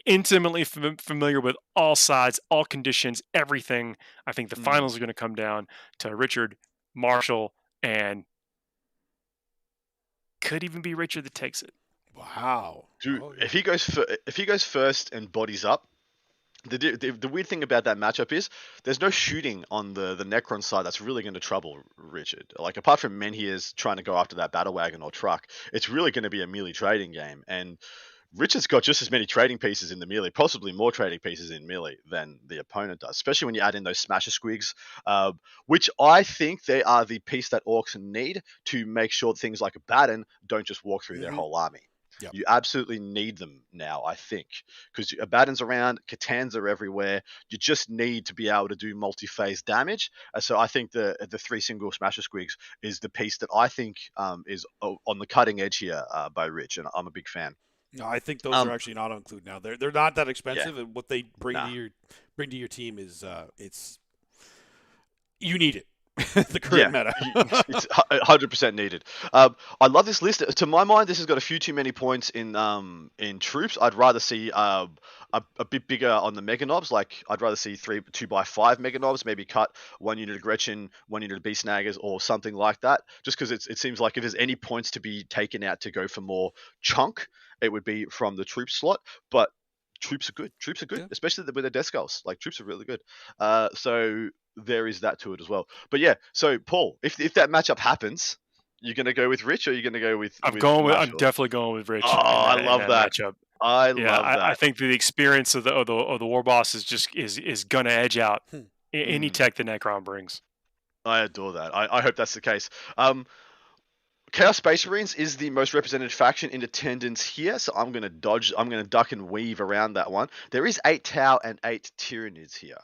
intimately familiar with all sides, all conditions, everything. I think the finals are going to come down to Richard, Marshall, and could even be Richard that takes it. Wow, dude! If he goes first and bodies up. The weird thing about that matchup is there's no shooting on the Necron side that's really going to trouble Richard. Like, apart from Menhirs trying to go after that battle wagon or truck, it's really going to be a melee trading game. And Richard's got just as many trading pieces in the melee, possibly more trading pieces in melee than the opponent does, especially when you add in those Smasher Squigs, which I think they are the piece that Orcs need to make sure things like a Batten don't just walk through their whole army. Yep. You absolutely need them now, I think, because Abaddon's around, Catans are everywhere. You just need to be able to do multi-phase damage. So I think the 3 single Smasher Squigs is the piece that I think is on the cutting edge here by Rich, and I'm a big fan. No, I think those are actually not included now. They're not that expensive, and what they bring to your team is you need it. The current meta. It's 100% needed. I love this list. To my mind, this has got a few too many points in troops. I'd rather see a bit bigger on the Mega Knobs. Like, I'd rather see 2x5 Mega Knobs, maybe cut 1 unit of Gretchen, 1 unit of Beast Snaggers, or something like that. Just because it seems like if there's any points to be taken out to go for more chunk, it would be from the troop slot. But troops are good. Especially with the Death Skulls. Like, troops are really good. So there is that to it as well. But yeah, so Paul, if that matchup happens, you're going to go with Rich, or you're going to go with? I'm definitely going with Rich. I love that matchup. I love that. I think the experience of the War Boss is going to edge out any tech the Necron brings. I adore that. I hope that's the case. Chaos Space Marines is the most represented faction in attendance here, so I'm going to duck and weave around that one. There is 8 Tau and 8 Tyranids here.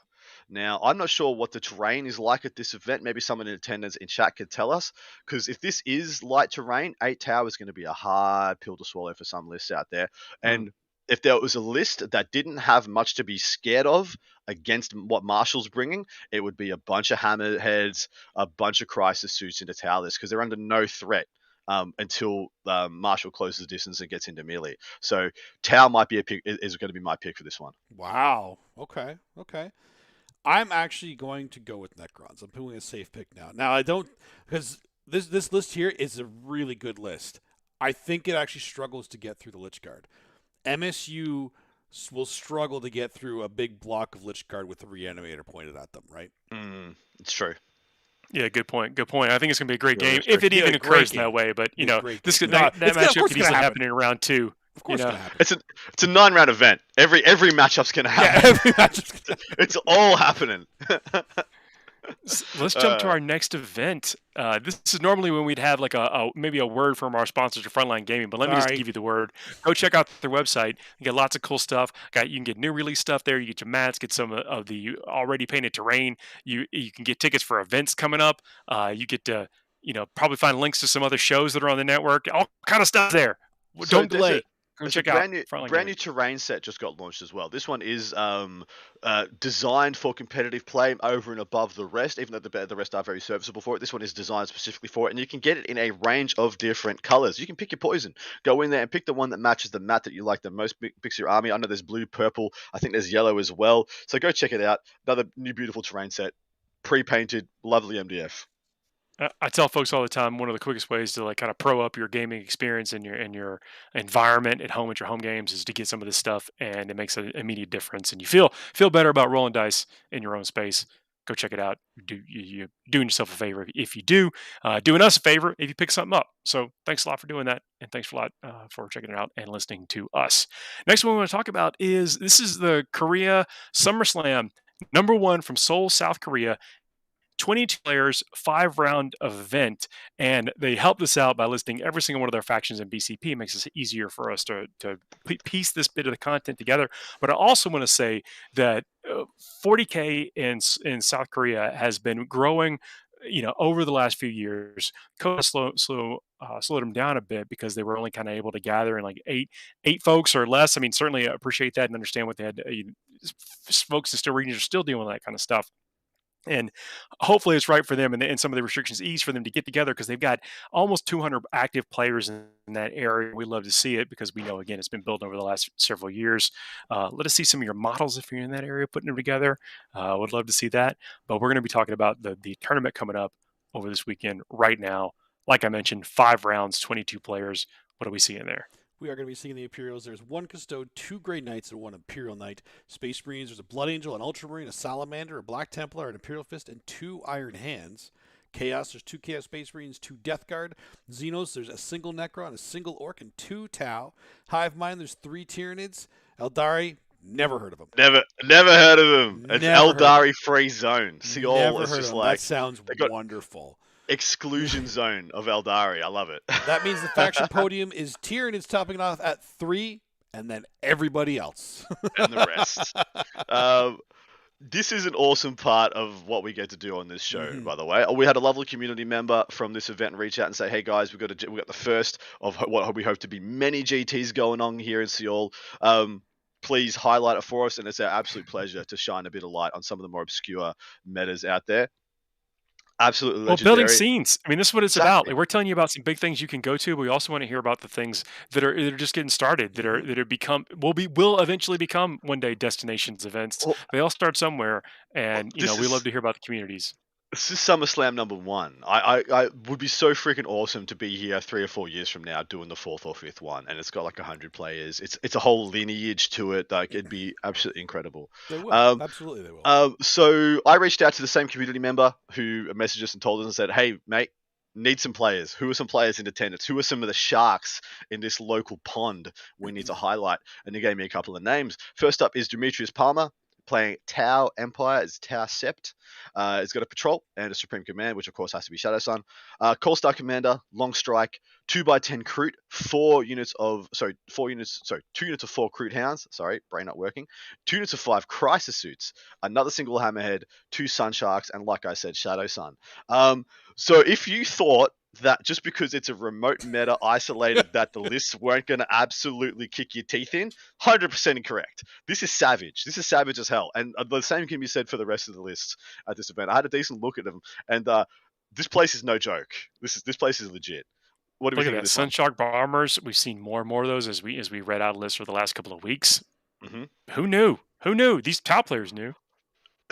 Now, I'm not sure what the terrain is like at this event. Maybe someone in attendance in chat could tell us, because if this is light terrain, 8 Tau is going to be a hard pill to swallow for some lists out there. And if there was a list that didn't have much to be scared of against what Marshall's bringing, it would be a bunch of Hammerheads, a bunch of Crisis Suits into Tau lists, because they're under no threat until Marshall closes the distance and gets into melee. So Tau might be is going to be my pick for this one. Wow. Okay. I'm actually going to go with Necrons. I'm doing a safe pick now. Now, I don't, because this list here is a really good list. I think it actually struggles to get through the Lich Guard. MSU will struggle to get through a big block of Lich Guard with the Reanimator pointed at them, right? It's true. Yeah, good point. Good point. I think it's going to be a great game if it even occurs in that way. But that matchup could easily happen in round 2. Of course, it's going to happen. It's a 9-round event. Every matchup's going to happen. Yeah, it's all happening. Let's jump to our next event. This is normally when we'd have like maybe a word from our sponsors or Frontline Gaming, but let me just give you the word. Go check out their website. You get lots of cool stuff. You can get new release stuff there. You get your mats, get some of the already painted terrain. You can get tickets for events coming up. You get to probably find links to some other shows that are on the network. All kind of stuff there. Don't delay. Go check out brand new terrain set just got launched as well. This one is designed for competitive play over and above the rest, even though the rest are very serviceable for it. This one is designed specifically for it, and you can get it in a range of different colors. You can pick your poison. Go in there and pick the one that matches the mat that you like the most. Picks your army. I know there's blue, purple. I think there's yellow as well. So go check it out. Another new beautiful terrain set, pre-painted, lovely MDF. I tell folks all the time, one of the quickest ways to kind of pro up your gaming experience and your environment at home at your home games is to get some of this stuff, and it makes an immediate difference. And you feel better about rolling dice in your own space. Go check it out. You're doing yourself a favor if you do. Doing us a favor if you pick something up. So thanks a lot for doing that, and thanks a lot for checking it out and listening to us. Next one we want to talk about is the Korea SummerSlam #1 from Seoul, South Korea. 22 players, 5-round event, and they helped us out by listing every single one of their factions in BCP. It makes it easier for us to piece this bit of the content together. But I also want to say that 40K in South Korea has been growing, over the last few years. COVID slowed them down a bit because they were only kind of able to gather in like eight folks or less. I mean, certainly appreciate that and understand what they had. Folks in still regions are still dealing with that kind of stuff. And hopefully it's right for them and some of the restrictions ease for them to get together because they've got almost 200 active players in that area. We love to see it because we know, again, it's been built over the last several years. Let us see some of your models if you're in that area putting them together. Would love to see that. But we're going to be talking about the tournament coming up over this weekend right now. Like I mentioned, 5 rounds, 22 players. What do we see in there? We are going to be seeing the Imperials. There's 1 Custode, 2 Grey Knights, and 1 Imperial Knight. Space Marines, there's a Blood Angel, an Ultramarine, a Salamander, a Black Templar, an Imperial Fist, and 2 Iron Hands. Chaos, there's 2 Chaos Space Marines, 2 Death Guard. Xenos, there's a single Necron, a single Orc, and 2 Tau. Hive Mind, there's 3 Tyranids. Eldari, never heard of them. Never heard of them. It's Eldari Free Zone. Seoul is just like... That sounds wonderful. Exclusion zone of Eldari. I love it. That means the faction podium is Tyranids topping it off at 3, and then everybody else. And the rest. This is an awesome part of what we get to do on this show, by the way. We had a lovely community member from this event reach out and say, hey guys, we got the first of what we hope to be many GTs going on here in Seoul. Please highlight it for us, and it's our absolute pleasure to shine a bit of light on some of the more obscure metas out there. Absolutely legendary. Well, building scenes. I mean, this is what it's about. Like, we're telling you about some big things you can go to, but we also want to hear about the things that are just getting started, that are will eventually become one day destinations events. Well, they all start somewhere, and we love to hear about the communities. This is SummerSlam #1. I would be so freaking awesome to be here 3 or 4 years from now doing the 4th or 5th one, and it's got like 100 players. It's a whole lineage to it. Like, it'd be absolutely incredible. They will. Absolutely, they will. So I reached out to the same community member who messaged us and told us and said, hey, mate, need some players. Who are some players in attendance? Who are some of the sharks in this local pond we need to highlight? And he gave me a couple of names. First up is Demetrius Palmer, playing Tau Empire. It's Tau Sept. It's got a patrol and a supreme command, which of course has to be Shadow Sun. Call Star Commander, Long Strike, 2x10 Crute, 2 units of 4 Crute Hounds. Sorry, brain not working. 2 units of 5 Crisis Suits, another single Hammerhead, 2 Sun Sharks, and like I said, Shadow Sun. So if you thought that just because it's a remote meta isolated that the lists weren't going to absolutely kick your teeth in, 100% incorrect. This is savage. This is savage as hell. And the same can be said for the rest of the lists at this event. I had a decent look at them, and this place is no joke. This place is legit. What do we think of this? Sunshark Bombers, we've seen more and more of those as we read out lists for the last couple of weeks. Mm-hmm. Who knew? These top players knew.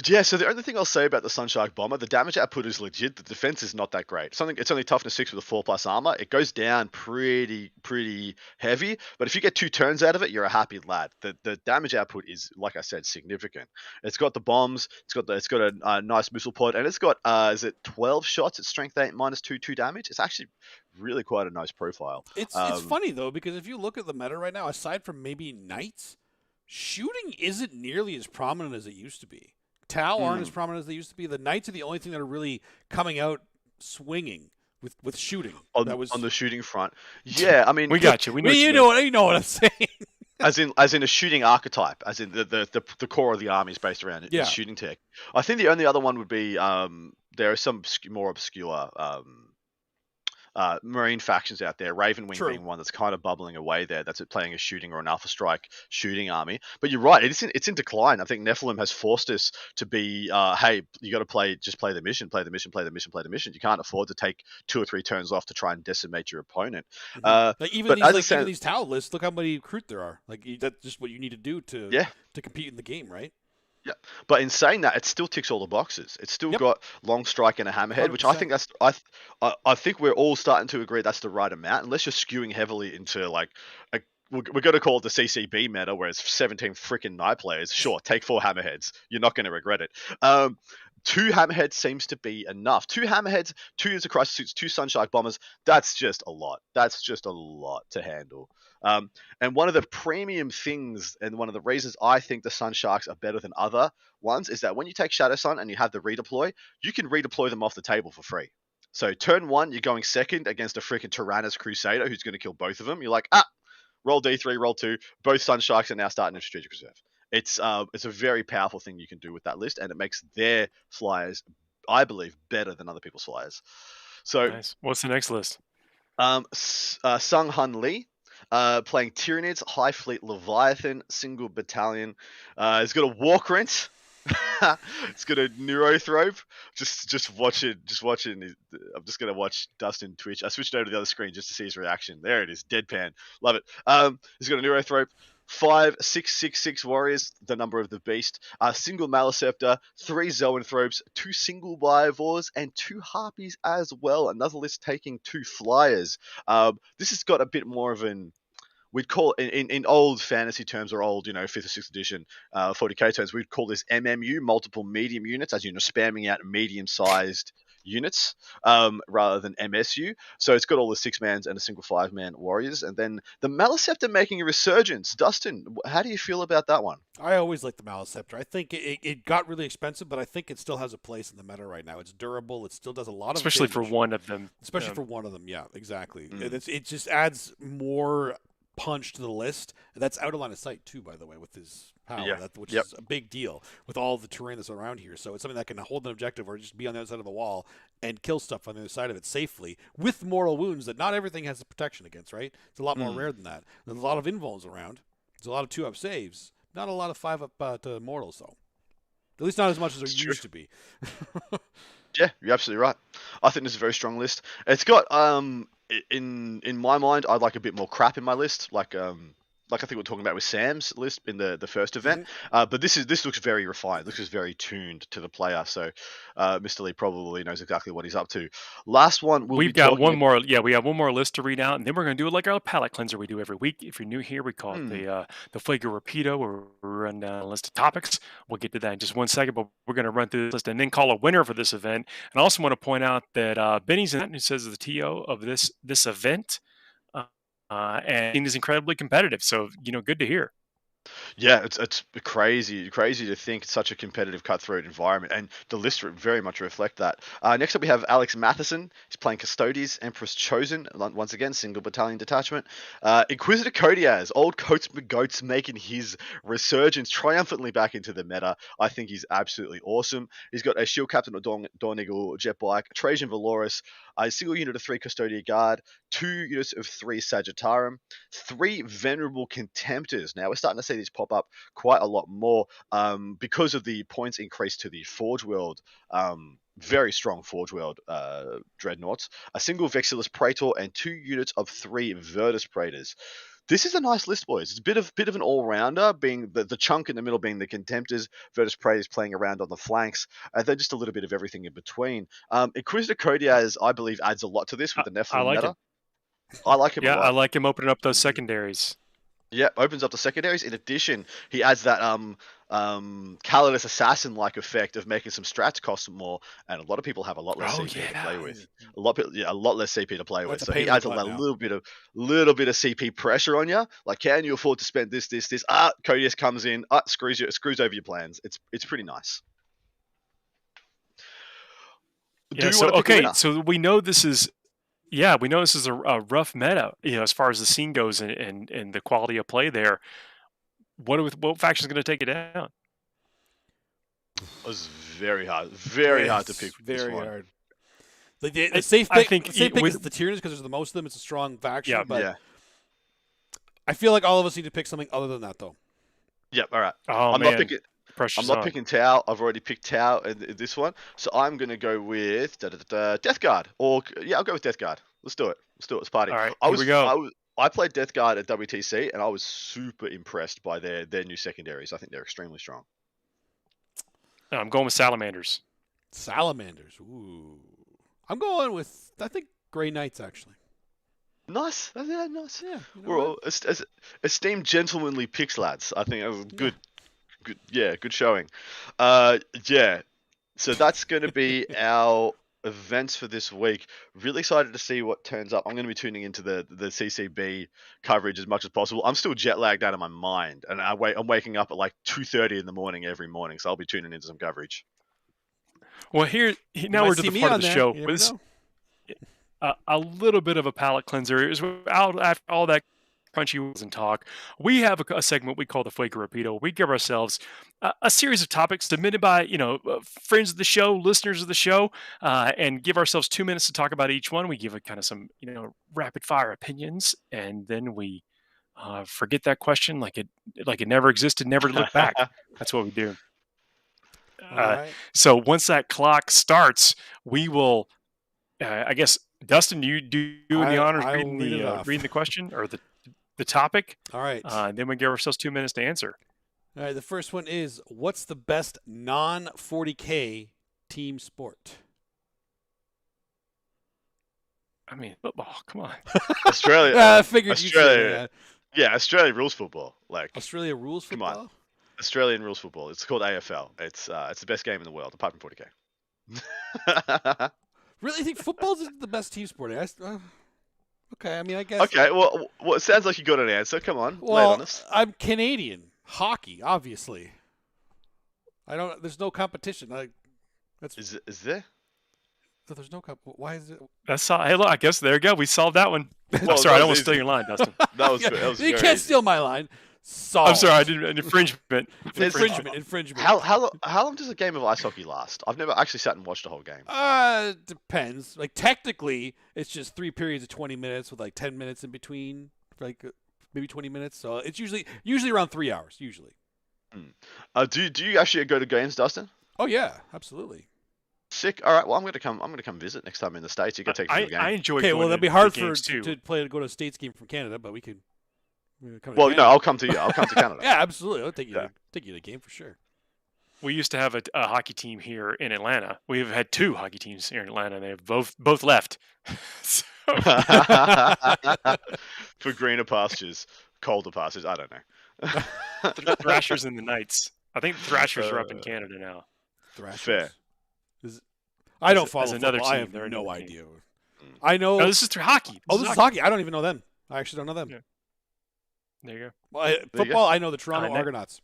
Yeah, so the only thing I'll say about the Sunshark Bomber, the damage output is legit. The defense is not that great. It's only toughness 6 with a 4+ armor. It goes down pretty heavy, but if you get 2 turns out of it, you're a happy lad. The damage output is, like I said, significant. It's got the bombs. It's got a nice missile pod, and it's got is it 12 shots at strength 8 -2 damage. It's actually really quite a nice profile. It's funny though, because if you look at the meta right now, aside from maybe Knights, shooting isn't nearly as prominent as it used to be. Tau aren't as prominent as they used to be. The Knights are the only thing that are really coming out swinging with shooting. On the shooting front. Yeah, I mean, we got you. You know what I'm saying. As in a shooting archetype, as in the core of the army is based around it, shooting tech. I think the only other one would be there are some more obscure marine factions out there, Ravenwing being one that's kind of bubbling away there. That's playing a shooting or an Alpha Strike shooting army. But you're right, it's in decline. I think Nephilim has forced us to be, hey, you got to play the mission. You can't afford to take 2 or 3 turns off to try and decimate your opponent. Like even these Tau lists, look how many recruit there are. Like that's just what you need to do to compete in the game, right? Yeah, but in saying that, it still ticks all the boxes. It's still got long strike and a hammerhead, 100%. Which I think I think we're all starting to agree that's the right amount, unless you're skewing heavily into like we're going to call it the CCB meta, where it's 17 freaking Knight players. Sure, take 4 hammerheads. You're not going to regret it. 2 hammerheads seems to be enough. 2 hammerheads, 2 units of crisis suits, 2 Sunshark bombers. That's just a lot. That's just a lot to handle. And one of the premium things, and one of the reasons I think the Sunsharks are better than other ones, is that when you take Shadow Sun and you have the redeploy, you can redeploy them off the table for free. So turn 1, you're going second against a freaking Tyrannus Crusader who's going to kill both of them. You're like, roll D3, roll 2. Both Sunsharks are now starting in strategic reserve. It's a very powerful thing you can do with that list, and it makes their flyers, I believe, better than other people's flyers. So, nice. What's the next list? Sung Hun Lee, playing Tyranids, High Fleet Leviathan, single battalion. It's got a Warkrent. It's got a Neurothrope. Just watching. I'm just gonna watch Dustin Twitch. I switched over to the other screen just to see his reaction. There it is, deadpan. Love it. He's got a Neurothrope. 5 6/6/6 warriors, the number of the beast. Single Maleceptor, 3 Zoanthropes, 2 single Biovores, and 2 Harpies as well. Another list taking 2 flyers. This has got a bit more of an, we'd call in old fantasy terms, or old 5th or 6th edition 40k terms, we'd call this MMU, multiple medium units, as spamming out medium-sized units rather than MSU. So it's got all the 6-mans and a single 5-man warriors, and then the Maleceptor making a resurgence. Dustin, how do you feel about that one? I always like the Maleceptor. I think it got really expensive, but I think it still has a place in the meta right now. It's durable. It still does a lot of especially damage. For one of them. Especially for one of them, yeah, exactly. It just adds more punch to the list. That's out of line of sight too, by the way, with his power, which is a big deal with all the terrain that's around here. So it's something that can hold an objective or just be on the other side of the wall and kill stuff on the other side of it safely with mortal wounds that not everything has the protection against, right? It's a lot more rare than that. There's a lot of invulns around. There's a lot of 2-up saves. Not a lot of 5-up to mortals, though. At least not as much as there used to be. Yeah, you're absolutely right. I think this is a very strong list. It's got in my mind, I'd like a bit more crap in my list, like I think we're talking about with Sam's list in the first event. But this looks very refined. This is very tuned to the player. So Mr. Lee probably knows exactly what he's up to. Last one, we've got one more. Yeah, we have one more list to read out, and then we're going to do it like our palate cleanser we do every week. If you're new here, we call it the Flagrant Rapido, where we run down a list of topics. We'll get to that in just one second, but we're going to run through this list and then call a winner for this event. And I also want to point out that Benny's in it, who says the TO of this event. And it is incredibly competitive. So, good to hear. Yeah, it's crazy to think it's such a competitive cutthroat environment, and the lists very much reflect that. Next up, we have Alex Matheson. He's playing Custodes, Empress Chosen, once again, single battalion detachment. Inquisitor Kodiaz, old Coates McGoats, making his resurgence triumphantly back into the meta. I think he's absolutely awesome. He's got a Shield Captain of Dawn Eagle jet bike, Trajan Valoris, a single unit of 3 Custodia Guard, 2 units of 3 Sagittarum, 3 Venerable Contemptors. Now, we're starting to see these pop up quite a lot more because of the points increase to the Forge World. Very strong Forge World Dreadnoughts, a single Vexillus Praetor, and 2 units of 3 Virtus Praetors. This is a nice list, boys. It's a bit of an all-rounder, being the chunk in the middle being the Contemptors, Virtus Praetors playing around on the flanks, and then just a little bit of everything in between. Inquisitor Codiaz, I believe, adds a lot to this with the Nephilim like meta. him. I like him a lot. I like him opening up those secondaries. Yeah, opens up the secondaries. In addition, he adds that Calidus Assassin-like effect of making some strats cost more, and a lot of people have a lot less CP to play with. A lot less CP to play with. So he adds a little bit of CP pressure on you. Like, can you afford to spend this? Codius comes in, screws over your plans. It's pretty nice. Yeah. So we know this is. Yeah, we know this is a rough meta, as far as the scene goes and the quality of play there. What faction is going to take it down? It was very hard to pick. Very hard. The safe pick is the Tyranids because there's the most of them. It's a strong faction. Yeah, but I feel like all of us need to pick something other than that, though. Yep. All right. I'm not picking Tau. I've already picked Tau in this one, so I'm gonna go with Death Guard. I'll go with Death Guard. Let's do it. Let's party. All right. Here we go. I played Death Guard at WTC, and I was super impressed by their new secondaries. I think they're extremely strong. I'm going with Salamanders. Ooh. I'm going with, I think, Grey Knights, actually. Nice. Nice. Yeah. We're all esteemed gentlemanly picks, lads. I think that was good. Good showing. So that's going to be our events for this week. Really excited to see what turns up. I'm going to be tuning into the CCB coverage as much as possible. I'm still jet lagged out of my mind, and I'm waking up at like 2:30 in the morning every morning, so I'll be tuning into some coverage. Well, now we're to the part of the show. A little bit of a palate cleanser. It was after all that crunchy and talk. We have a segment we call the Flaker Rapido. We give ourselves a series of topics submitted by friends of the show, listeners of the show, and give ourselves 2 minutes to talk about each one. We give it kind of some rapid fire opinions, and then we forget that question like it never existed, never look back. That's what we do. Right. So once that clock starts, we will. I guess Dustin, you do the honors reading the question or the topic. All right. And then we give ourselves 2 minutes to answer. All right. The first one is, what's the best non-40K team sport? I mean, football. Come on. Australia. I figured you'd say that. Yeah, Australia rules football. Australia rules football? Come on. Australian rules football. It's called AFL. It's the best game in the world, apart from 40K. Really think football's the best team sport? Okay, I mean, I guess. Okay, well, it sounds like you got an answer. Come on, lay it on us. I'm Canadian. Hockey, obviously. There's no competition. Is there? So there's no Why is it? Hey, look, I guess there you go. We solved that one. Well, I'm sorry, I don't want to steal your line, Dustin. That was good. You can't steal my line. I'm sorry, I did an infringement. Infringement. How long does a game of ice hockey last? I've never actually sat and watched a whole game. Depends. Technically, it's just 3 periods of 20 minutes with 10 minutes in between, maybe 20 minutes. So it's usually around 3 hours. Usually. Do you actually go to games, Dustin? Oh yeah, absolutely. Sick. All right. Well, I'm gonna come visit next time in the States. You can take me to a game. I enjoy. Okay. Well, that'd be hard to go to a States game from Canada, but we could. No, I'll come to you. I'll come to Canada. Yeah, absolutely. I'll take you to the game for sure. We used to have a hockey team here in Atlanta. We've had 2 hockey teams here in Atlanta, and they have both left. For greener pastures, colder pastures. I don't know. The Thrashers and the Knights. I think the Thrashers are up in Canada now. Thrashers. Fair. I don't follow another football. team. I have no idea. I know. No, this is hockey. This is hockey. I don't even know them. I actually don't know them. Yeah. There you go. Well, football, I know the Toronto Argonauts.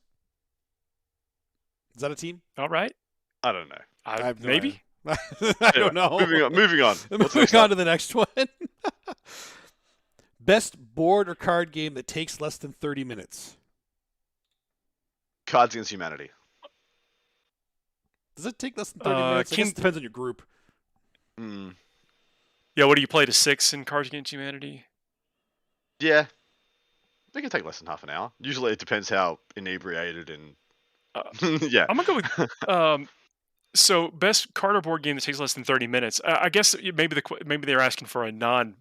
Is that a team? All right. I don't know. Maybe. I don't know. Moving on. Moving on to the next one. Best board or card game that takes less than 30 minutes. Cards Against Humanity. Does it take less than 30 minutes? I guess it depends on your group. Yeah, what do you play to 6 in Cards Against Humanity? Yeah. It can take less than half an hour. Usually it depends how inebriated and... yeah. I'm going to go with... so, best card or board game that takes less than 30 minutes. I guess maybe they're asking for a non...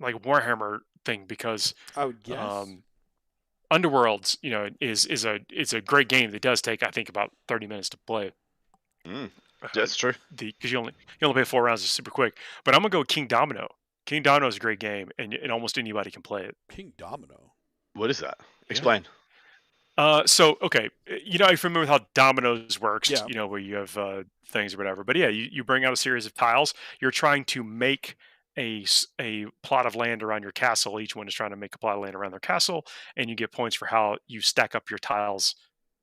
Warhammer thing because I would guess. Underworlds, is a great game that does take, I think, about 30 minutes to play. That's true. Because you only play 4 rounds, it's super quick. But I'm gonna go with King Domino. King Domino is a great game, and almost anybody can play it. King Domino. What is that? Explain. So okay, if you remember how dominoes works, Yeah. where you have things or whatever. But yeah, you bring out a series of tiles. You're trying to make a plot of land around your castle. Each one is trying to make a plot of land around their castle, and you get points for how you stack up your tiles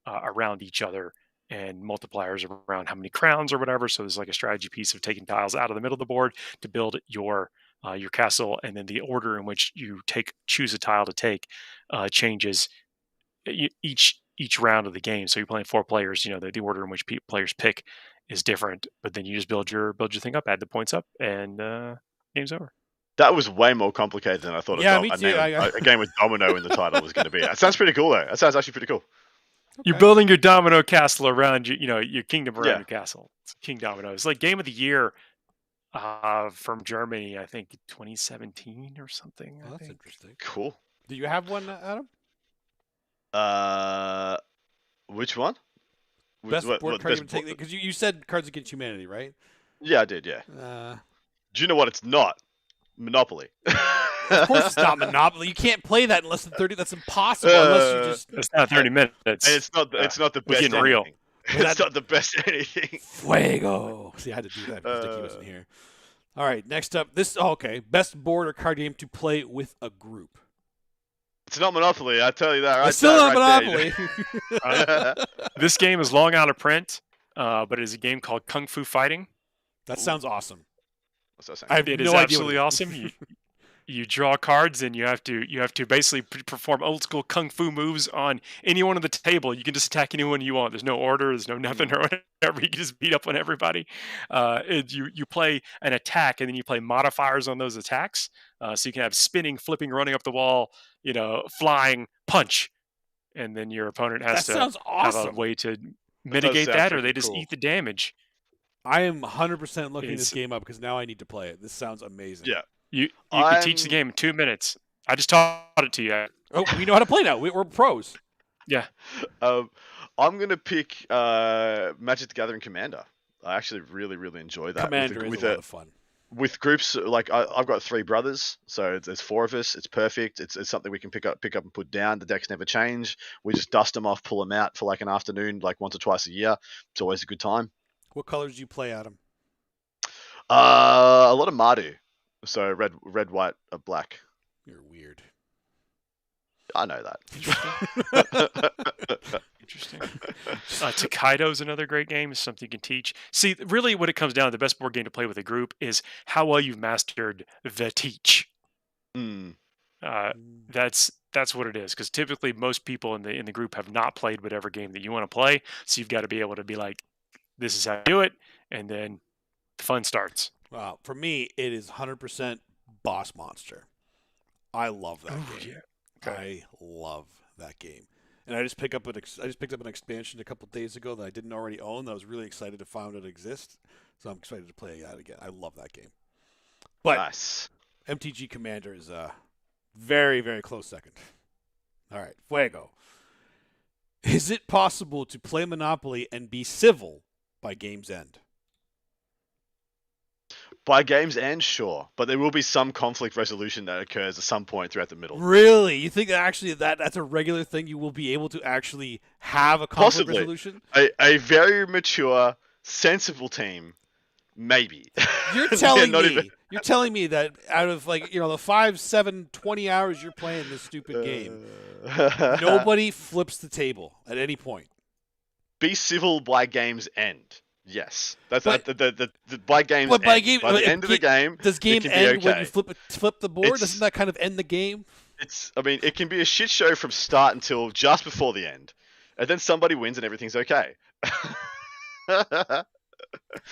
around each other, and multipliers around how many crowns or whatever. So there's like a strategy piece of taking tiles out of the middle of the board to build your castle, and then the order in which you choose a tile to take changes each round of the game. So you're playing 4 players. The order in which players pick is different, but then you just build your thing up, add the points up, and game's over. That was way more complicated than I thought. Yeah, me too. A game with domino in the title was going to be. That sounds pretty cool, though. That sounds actually pretty cool. Okay. You're building your domino castle around your kingdom around your castle. It's King Domino. It's like Game of the Year from Germany, I think 2017 or something. Oh, that's interesting. Cool. Do you have one, Adam? Which one? Best board card you would take? Because you said Cards Against Humanity, right? Yeah, I did. Yeah. Do you know what it's not? Monopoly. Of course, it's not Monopoly. You can't play that in less than 30. That's impossible unless you just. It's not 30 minutes. And it's not the best anything. Real. It's not the best anything. Fuego. See, I had to do that because Dicky wasn't here. All right, next up, best board or card game to play with a group. It's not Monopoly, I tell you that. Right, it's still not Monopoly. This game is long out of print, but it is a game called Kung Fu Fighting. That sounds awesome. What's that saying? It is absolutely awesome. You draw cards, and you have to basically perform old school kung fu moves on anyone on the table. You can just attack anyone you want. There's no order. There's no nothing or whatever. You can just beat up on everybody. You play an attack, and then you play modifiers on those attacks. So you can have spinning, flipping, running up the wall, flying, punch, and then your opponent has to have a way to mitigate that, or they just eat the damage. I am 100% looking this game up because now I need to play it. This sounds amazing. Yeah. You can teach the game in 2 minutes. I just taught it to you. Oh, we know how to play now. We're pros. Yeah. I'm going to pick Magic the Gathering Commander. I actually really, really enjoy that. Commander is a lot of fun. With groups, like I've got 3 brothers, so there's 4 of us. It's perfect. It's something we can pick up and put down. The decks never change. We just dust them off, pull them out for like an afternoon, like once or twice a year. It's always a good time. What colors do you play, Adam? A lot of Mardu. So red, white, black. You're weird. I know that. Interesting. Takedo is another great game. It's something you can teach. See, really what it comes down to, the best board game to play with a group is how well you've mastered the teach. That's what it is. Because typically most people in the group have not played whatever game that you want to play. So you've got to be able to be like, this is how you do it. And then the fun starts. Wow. For me, it is 100% Boss Monster. I love that game. Yeah. Okay. I love that game. And I just picked up an expansion a couple days ago that I didn't already own. That I was really excited to find it exists. So I'm excited to play that again. I love that game. But nice. MTG Commander is a very, very close second. All right. Fuego. Is it possible to play Monopoly and be civil by game's end? By game's end, sure, but there will be some conflict resolution that occurs at some point throughout the middle. Really? You think that actually that's a regular thing? You will be able to actually have a conflict resolution? A very mature, sensible team, maybe. You're telling me that out of the 5, 7, 20 hours you're playing this stupid game, nobody flips the table at any point. Be civil by game's end. Yes, that's the by game's end. By the end of the game, does game end when you flip the board? Doesn't that kind of end the game? It can be a shit show from start until just before the end, and then somebody wins and everything's okay.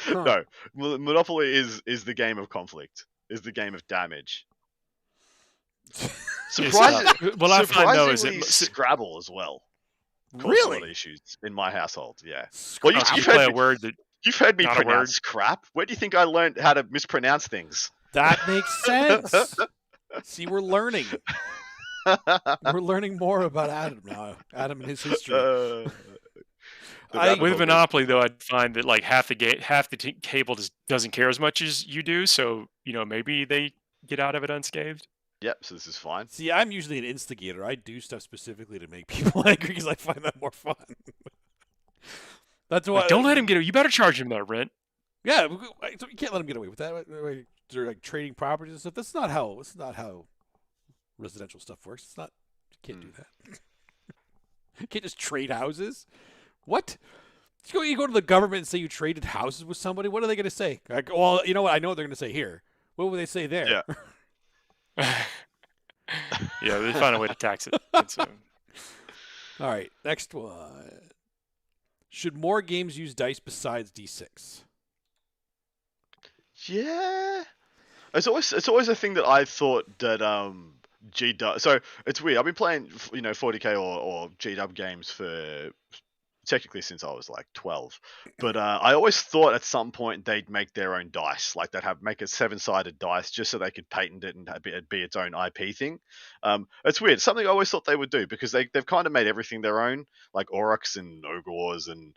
No, Monopoly is the game of conflict. Is the game of damage. Surprisingly, Scrabble as well. Really? A lot of issues in my household. Yeah. Well, you've heard me pronounce crap. Where do you think I learned how to mispronounce things? That makes sense. See, we're learning. We're learning more about Adam now. Adam and his history. With Monopoly, though, I'd find that like half the cable just doesn't care as much as you do. So maybe they get out of it unscathed. Yep. So this is fine. See, I'm usually an instigator. I do stuff specifically to make people angry because I find that more fun. That's why. Don't let him get away. You better charge him that rent. Yeah, you can't let him get away with that. They're like trading properties and stuff. That's not how residential stuff works. It's not. You can't do that. You can't just trade houses. What? You go to the government and say you traded houses with somebody. What are they going to say? Like, well, you know what? I know what they're going to say here. What would they say there? Yeah. Yeah, they find a way to tax it. All right, next one. Should more games use dice besides D6? Yeah. It's always a thing that I thought that G-Dub. So it's weird. I've been playing 40K or G-Dub games for technically since I was like 12, but I always thought at some point they'd make their own dice, like they'd make a 7-sided dice just so they could patent it and it'd be its own IP thing. It's weird. Something I always thought they would do because they've kind of made everything their own, like Aurochs and Ogors, and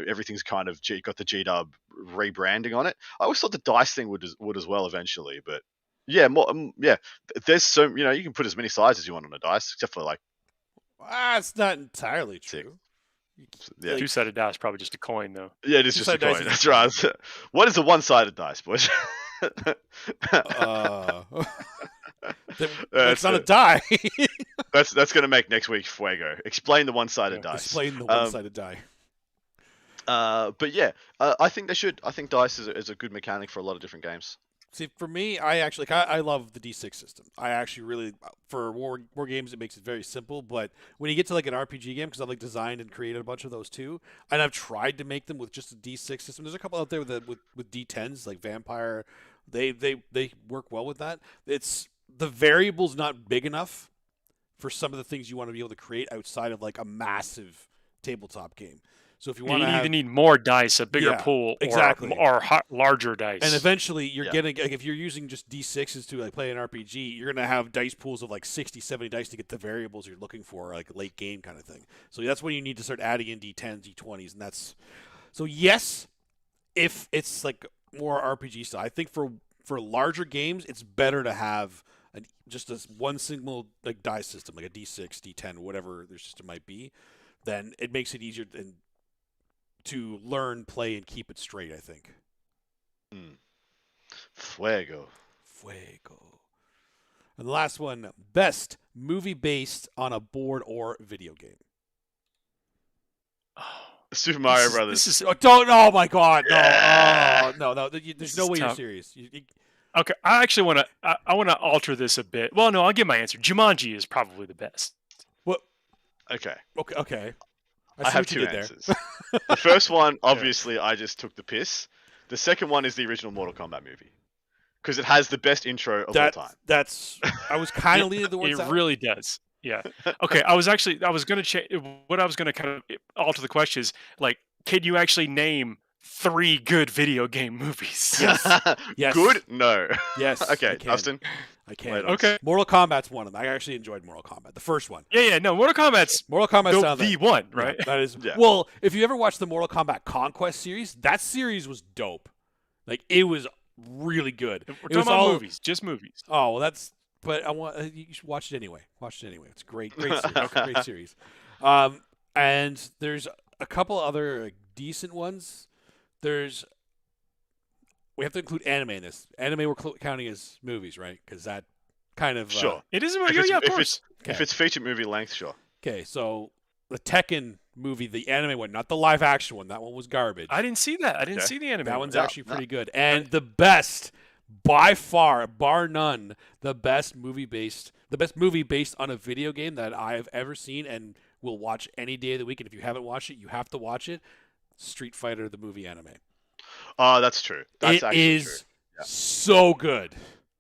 everything's kind of got the G-Dub rebranding on it. I always thought the dice thing would as well eventually, but yeah, there's so you can put as many sides as you want on a dice, except for like it's not entirely true. Yeah. 2-sided dice, probably just a coin, though. Yeah, it is just a coin. That's right. What is a 1-sided dice, boys? That's not a die. That's going to make next week Fuego. Explain the 1-sided dice. Explain the 1-sided die. But yeah, I think they should. I think dice is a good mechanic for a lot of different games. See, for me, I love the D6 system. I actually really, for war games, it makes it very simple. But when you get to like an RPG game, because I've like designed and created a bunch of those too, and I've tried to make them with just a D6 system. There's a couple out there with D10s, like Vampire. They work well with that. It's the variable's not big enough for some of the things you want to be able to create outside of like a massive tabletop game. So if you want to either need more dice, a bigger pool, or larger dice. And eventually you're getting, like, if you're using just D6s to like play an RPG, you're going to have dice pools of like 60, 70 dice to get the variables you're looking for, like a late game kind of thing. So that's when you need to start adding in D10s, D20s, and that's so yes, if it's like more RPG style. I think for larger games, it's better to have just this one single like die system, like a D6, D10, whatever their system might be. Then it makes it easier to learn, play, and keep it straight, I think. Fuego. And the last one, best movie based on a board or video game. Super Mario Brothers. Oh my God, no. Yeah. No, there's no way you're serious. Okay, I actually want to I want to alter this a bit. Well, no, I'll give my answer. Jumanji is probably the best. What? Okay. I have two answers. The first one, obviously, I just took the piss. The second one is the original Mortal Kombat movie. Because it has the best intro of all time. I was kind of leaning towards that. It really does. Yeah. Okay, I was going to change. What I was going to kind of alter the question is, like, can you actually name 3 good video game movies? Yes. Good? No. Yes. Okay, Dustin. I can. Okay. Mortal Kombat's one of them. I actually enjoyed Mortal Kombat. The first one. Yeah. No, Mortal Kombat's the one, right? Yeah, that is. Yeah. Well, if you ever watched the Mortal Kombat Conquest series, that series was dope. Like, it was really good. We're talking about movies, just movies. Oh, well, that's. But you should watch it anyway. It's a great series. Great series. And there's a couple other decent ones. We have to include anime in this. Anime we're counting as movies, right? Because that kind of sure. It is a movie. Yeah, of course. If it's feature movie length, sure. Okay, so the Tekken movie, the anime one, not the live action one. That one was garbage. I didn't see that. I didn't see the anime. That one's actually pretty good. And the best, by far, bar none, the best movie based on a video game that I have ever seen and will watch any day of the week. And if you haven't watched it, you have to watch it. Street Fighter, the movie anime. Oh, that's true. That's actually true. Yeah. So good.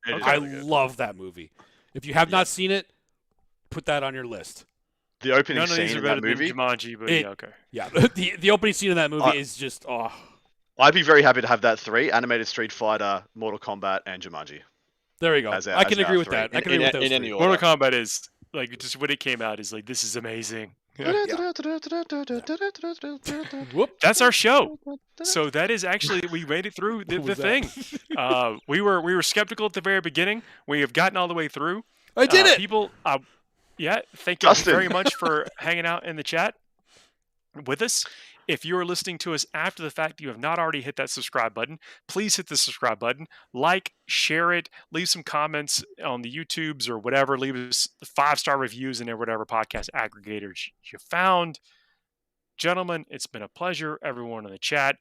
I love that movie. If you have not seen it, put that on your list. The opening scene in that movie. Jumanji, but okay. Yeah, the opening scene in that movie is just I'd be very happy to have that 3: animated Street Fighter, Mortal Kombat, and Jumanji. There we go. I can agree with that. I can agree with those in any three. order. Mortal Kombat is like just when it came out is like this is amazing. Whoop. That's our show. So that is actually we made it through the thing. We were skeptical at the very beginning. We have gotten all the way through. I did it. People. Thank you Dustin. very much for hanging out in the chat with us. If you are listening to us after the fact, you have not already hit that subscribe button, please hit the subscribe button, like, share it, leave some comments on the YouTubes or whatever, leave us 5-star reviews in whatever podcast aggregators you found. Gentlemen, it's been a pleasure. Everyone in the chat,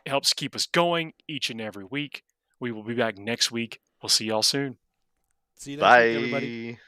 it helps keep us going each and every week. We will be back next week. We'll see y'all soon. See you next week, everybody.